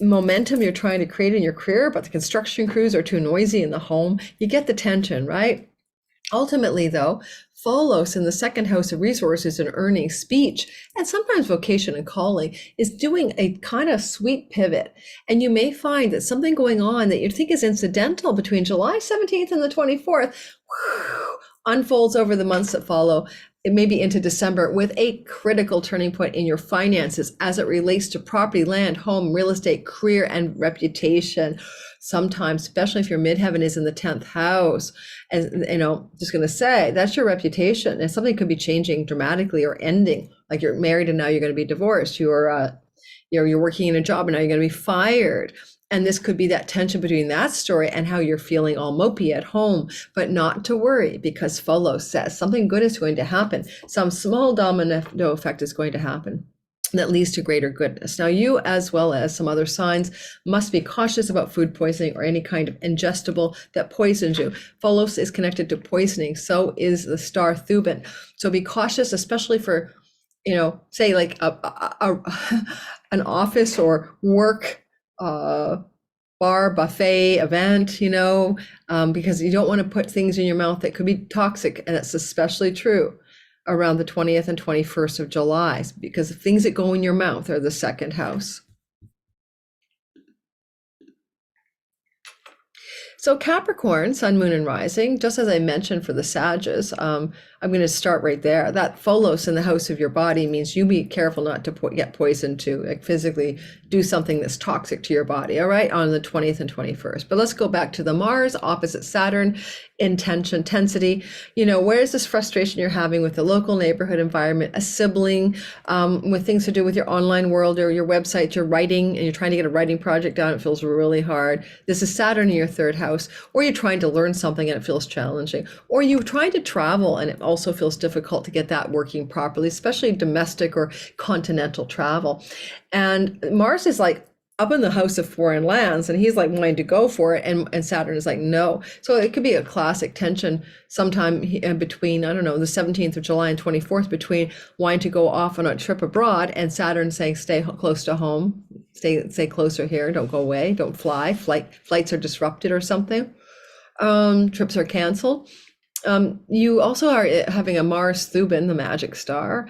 momentum you're trying to create in your career, but the construction crews are too noisy in the home. You get the tension, right? Ultimately, though, Pholus in the second house of resources and earning, speech, and sometimes vocation and calling is doing a kind of sweet pivot. And you may find that something going on that you think is incidental between July 17th and the 24th unfolds over the months that follow, it may be into December, with a critical turning point in your finances as it relates to property, land, home, real estate, career, and reputation. Sometimes, especially if your midheaven is in the 10th house, and just going to say that's your reputation, and something could be changing dramatically or ending. Like you're married and now you're going to be divorced. You're working in a job and now you're going to be fired. And this could be that tension between that story and how you're feeling all mopey at home, but not to worry, because Pholus says something good is going to happen. Some small domino effect is going to happen that leads to greater goodness. Now, you, as well as some other signs, must be cautious about food poisoning or any kind of ingestible that poisons you. Pholus is connected to poisoning. So is the star Thubin. So be cautious, especially for, say like an office or work bar, buffet, event, because you don't want to put things in your mouth that could be toxic. And it's especially true around the 20th and 21st of July, because the things that go in your mouth are the second house. So Capricorn, Sun, Moon, and Rising, just as I mentioned for the Sages, I'm going to start right there. That Pholus in the house of your body means you be careful not to get poisoned to, like, physically do something that's toxic to your body, all right, on the 20th and 21st. But let's go back to the Mars opposite Saturn, intensity. You know, where's this frustration you're having with the local neighborhood environment, a sibling, with things to do with your online world or your website, you're writing and you're trying to get a writing project done, it feels really hard. This is Saturn in your third house, or you're trying to learn something and it feels challenging, or you're trying to travel and it also feels difficult to get that working properly, especially domestic or continental travel. And Mars is like up in the house of foreign lands and he's like wanting to go for it, and Saturn is like no. So it could be a classic tension sometime in between, I don't know, the 17th of July and 24th, between wanting to go off on a trip abroad and Saturn saying stay close to home, stay closer here, don't go away, don't fly, flights are disrupted or something, trips are canceled. You also are having a Mars Thubin, the magic star,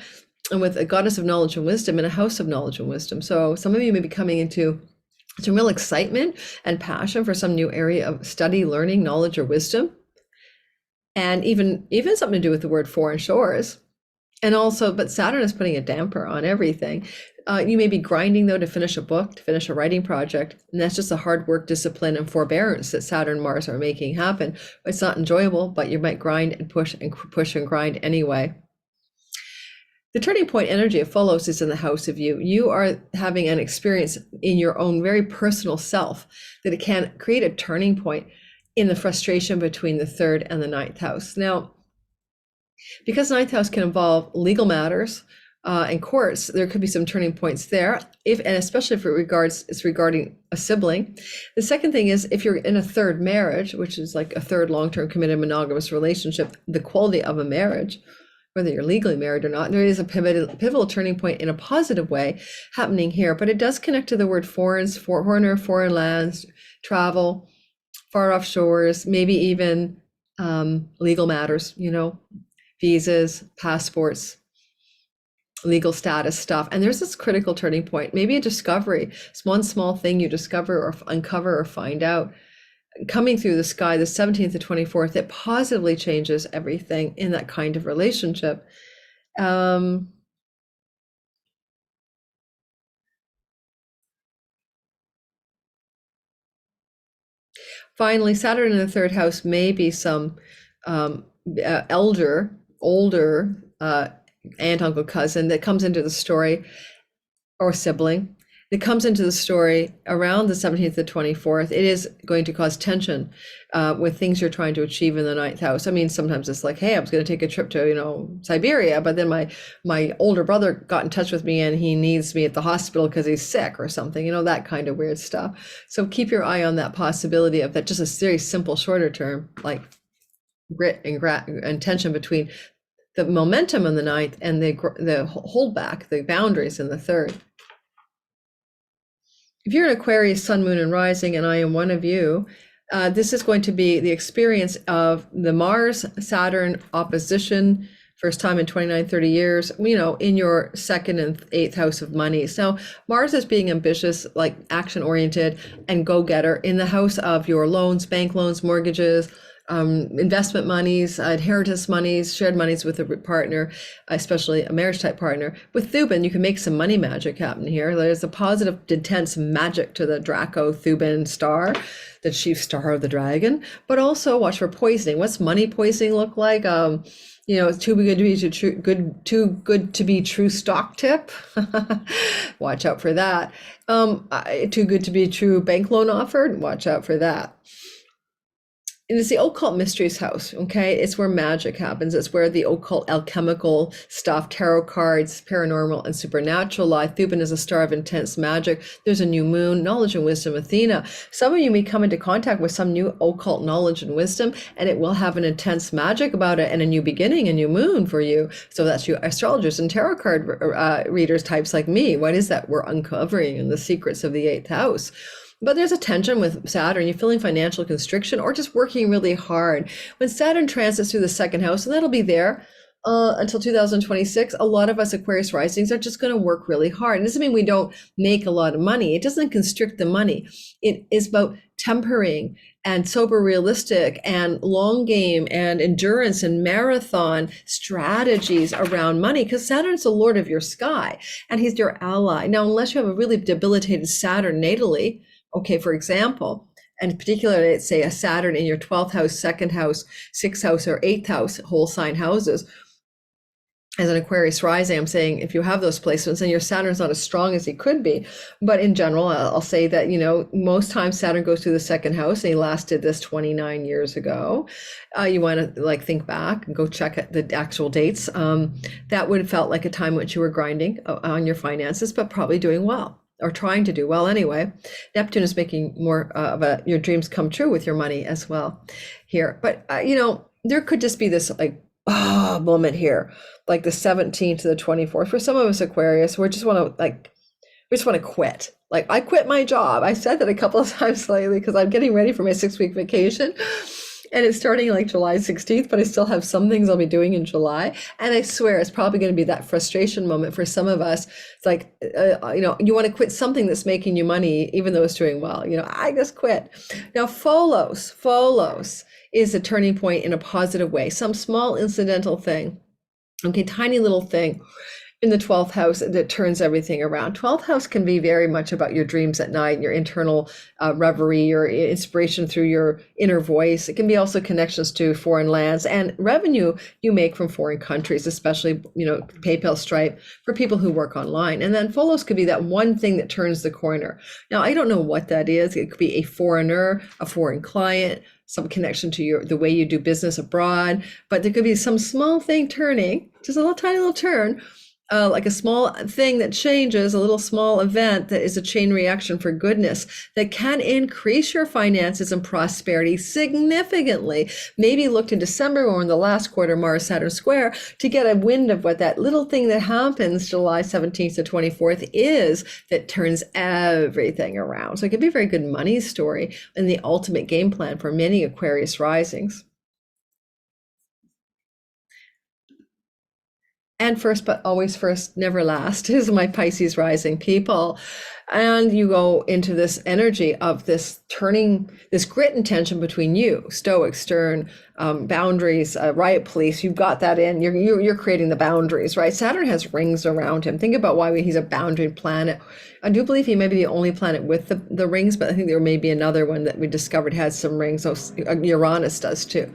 and with a goddess of knowledge and wisdom in a house of knowledge and wisdom. So some of you may be coming into some real excitement and passion for some new area of study, learning, knowledge, or wisdom. And even something to do with the word foreign shores. And also, but Saturn is putting a damper on everything. You may be grinding though to finish a book, to finish a writing project. And that's just the hard work, discipline, and forbearance that Saturn and Mars are making happen. It's not enjoyable, but you might grind and push and grind anyway. The turning point energy of Pholus is in the house of you. You are having an experience in your own very personal self that it can create a turning point in the frustration between the third and the ninth house. Now, because ninth house can involve legal matters and courts, there could be some turning points there, and especially if it's regarding a sibling. The second thing is if you're in a third marriage, which is like a third long-term committed monogamous relationship, the quality of a marriage, whether you're legally married or not, there is a pivotal turning point in a positive way happening here. But it does connect to the word foreigner, foreign lands, travel, far off shores, maybe even legal matters, you know, visas, passports, legal status stuff. And there's this critical turning point, maybe a discovery. It's one small thing you discover or uncover or find out coming through the sky the 17th to 24th that positively changes everything in that kind of relationship. Finally, Saturn in the third house may be some older aunt, uncle, cousin that comes into the story, or sibling that comes into the story around the 17th to 24th. It is going to cause tension with things you're trying to achieve in the ninth house. I mean, sometimes it's like, hey, I was going to take a trip to, you know, Siberia, but then my older brother got in touch with me and he needs me at the hospital because he's sick or something, you know, that kind of weird stuff. So keep your eye on that possibility of that, just a very simple, shorter term, like grit and tension between the momentum in the ninth and the holdback, the boundaries in the third. If you're an Aquarius, Sun, Moon, and Rising, and I am one of you, this is going to be the experience of the Mars-Saturn opposition, first time in 29, 30 years, you know, in your second and eighth house of monies. Now, Mars is being ambitious, like action-oriented and go-getter in the house of your loans, bank loans, mortgages, investment monies, inheritance monies, shared monies with a partner, especially a marriage type partner. With Thubin, you can make some money magic happen here. There's a positive, intense magic to the Draco Thubin star, the chief star of the dragon, but also watch for poisoning. What's money poisoning look like? You know, it's too good to be true stock tip. Watch out for that. Too good to be true bank loan offer. Watch out for that. And it's the occult mysteries house, okay? It's where magic happens. It's where the occult alchemical stuff, tarot cards, paranormal, and supernatural lie. Thubin is a star of intense magic. There's a new moon, knowledge and wisdom, Athena. Some of you may come into contact with some new occult knowledge and wisdom, and it will have an intense magic about it and a new beginning, a new moon for you. So that's you astrologers and tarot card readers types like me. What is that? We're uncovering the secrets of the eighth house. But there's a tension with Saturn. You're feeling financial constriction or just working really hard. When Saturn transits through the second house, and that'll be there until 2026, a lot of us Aquarius risings are just going to work really hard. It doesn't mean we don't make a lot of money. It doesn't constrict the money. It is about tempering and sober realistic and long game and endurance and marathon strategies around money, because Saturn's the lord of your sky and he's your ally. Now, unless you have a really debilitated Saturn natally, okay, for example, and particularly, let's say a Saturn in your 12th house, second house, sixth house, or eighth house, whole sign houses. As an Aquarius rising, I'm saying if you have those placements and your Saturn's not as strong as he could be, but in general, I'll say that, most times Saturn goes through the second house, and he last did this 29 years ago. You want to think back and go check at the actual dates. That would have felt like a time when you were grinding on your finances, but probably doing well, or trying to do well anyway. Neptune is making more of your dreams come true with your money as well here. But, there could just be this moment here, like the 17th to the 24th. For some of us Aquarius, we just want to quit. I quit my job. I said that a couple of times lately because I'm getting ready for my 6-week vacation. And it's starting July 16th, but I still have some things I'll be doing in July. And I swear it's probably going to be that frustration moment for some of us. It's you want to quit something that's making you money, even though it's doing well. I just quit. Now, Pholus is a turning point in a positive way. Some small incidental thing, okay, tiny little thing in the 12th house that turns everything around. 12th house can be very much about your dreams at night, your internal reverie, your inspiration through your inner voice. It can be also connections to foreign lands and revenue you make from foreign countries, especially, PayPal, Stripe, for people who work online. And then Pholus could be that one thing that turns the corner. Now, I don't know what that is. It could be a foreigner, a foreign client, some connection to the way you do business abroad, but there could be some small thing turning, just a tiny little turn, like a small thing that changes, a little small event that is a chain reaction for goodness that can increase your finances and prosperity significantly. Maybe look to December or in the last quarter, Mars Saturn square, to get a wind of what that little thing that happens July 17th to 24th is that turns everything around. So it could be a very good money story and the ultimate game plan for many Aquarius risings. And first, but always first, never last, is my Pisces rising people. And you go into this energy of this turning, this grit and tension between you, stoic, stern, boundaries, riot police. You've got that in. You're creating the boundaries, right? Saturn has rings around him. Think about why he's a boundary planet. I do believe he may be the only planet with the rings, but I think there may be another one that we discovered has some rings. So Uranus does too.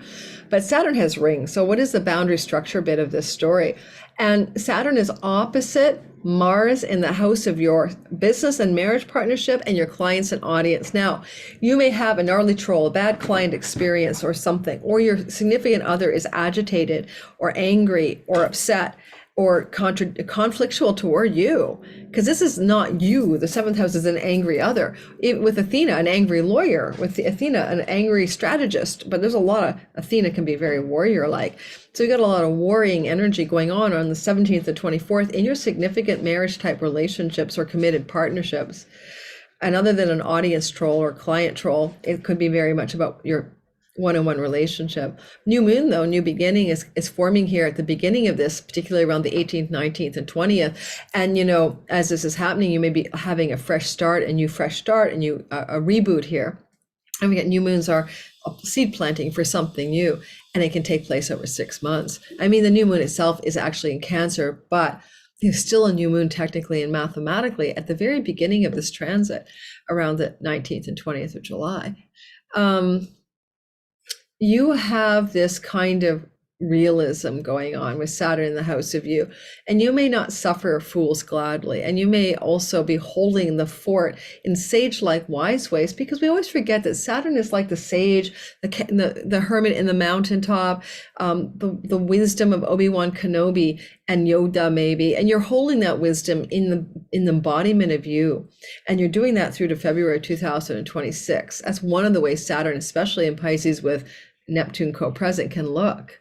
But Saturn has rings. So what is the boundary structure bit of this story? And Saturn is opposite Mars in the house of your business and marriage partnership and your clients and audience. Now, you may have a gnarly troll, a bad client experience or something, or your significant other is agitated or angry or upset or conflictual toward you, because this is not you. The 7th house is an angry other. With Athena, an angry lawyer. With Athena, an angry strategist. But there's a lot of, Athena can be very warrior-like. So you got a lot of warring energy going on the 17th to 24th in your significant marriage-type relationships or committed partnerships. And other than an audience troll or client troll, it could be very much about your one-on-one relationship. New moon, though, new beginning is forming here at the beginning of this, particularly around the 18th, 19th, and 20th. And, as this is happening, you may be having a fresh start, a reboot here. And we get new moons are seed planting for something new, and it can take place over 6 months. I mean, the new moon itself is actually in Cancer, but there's still a new moon technically and mathematically at the very beginning of this transit around the 19th and 20th of July. You have this kind of realism going on with Saturn in the house of you, and you may not suffer fools gladly, and you may also be holding the fort in sage-like wise ways, because we always forget that Saturn is like the sage, the hermit in the mountaintop, the wisdom of Obi-Wan Kenobi and Yoda maybe, and you're holding that wisdom in the embodiment of you, and you're doing that through to February 2026. That's one of the ways Saturn, especially in Pisces with Neptune co-present, can look.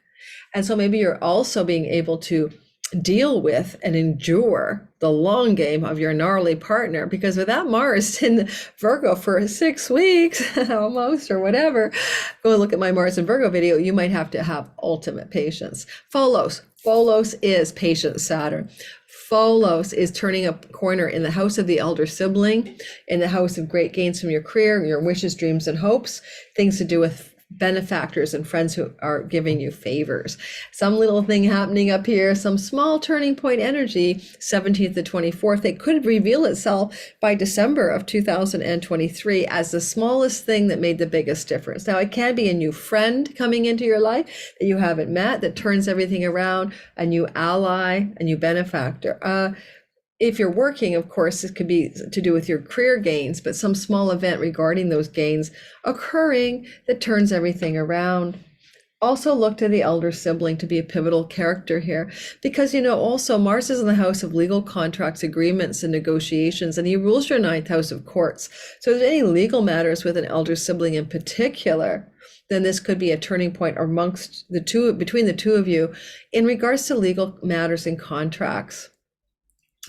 And so maybe you're also being able to deal with and endure the long game of your gnarly partner, because with that Mars in Virgo for 6 weeks almost, or whatever, go look at my Mars in Virgo video, you might have to have ultimate patience. Pholus is patient Saturn. Pholus is turning a corner in the house of the elder sibling, in the house of great gains from your career, your wishes, dreams, and hopes, things to do with benefactors and friends who are giving you favors. Some little thing happening up here, some small turning point energy, 17th to 24th. It could reveal itself by December of 2023 as the smallest thing that made the biggest difference. Now, it can be a new friend coming into your life that you haven't met that turns everything around, a new ally, a new benefactor. If you're working, of course, it could be to do with your career gains, but some small event regarding those gains occurring that turns everything around. Also look to the elder sibling to be a pivotal character here, because, also Mars is in the house of legal contracts, agreements, and negotiations, and he rules your 9th house of courts. So if there's any legal matters with an elder sibling in particular, then this could be a turning point between the two of you in regards to legal matters and contracts.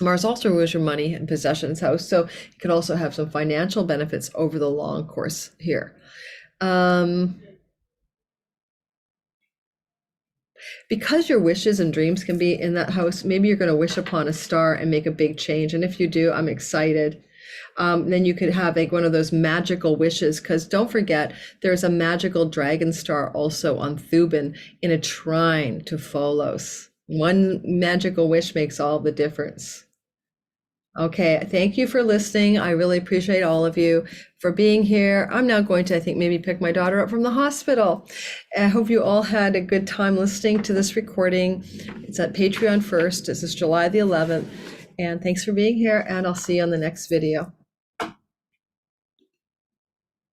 Mars also rules your money and possessions house, so it could also have some financial benefits over the long course here. Because your wishes and dreams can be in that house, maybe you're going to wish upon a star and make a big change. And if you do, I'm excited. Then you could have like one of those magical wishes, because don't forget, there's a magical dragon star also on Thubin in a trine to Pholus. One magical wish makes all the difference. Okay, thank you for listening. I really appreciate all of you for being here. I'm now going to, I think, maybe pick my daughter up from the hospital. I hope you all had a good time listening to this recording. It's at Patreon first. This is July the 11th. And thanks for being here, and I'll see you on the next video.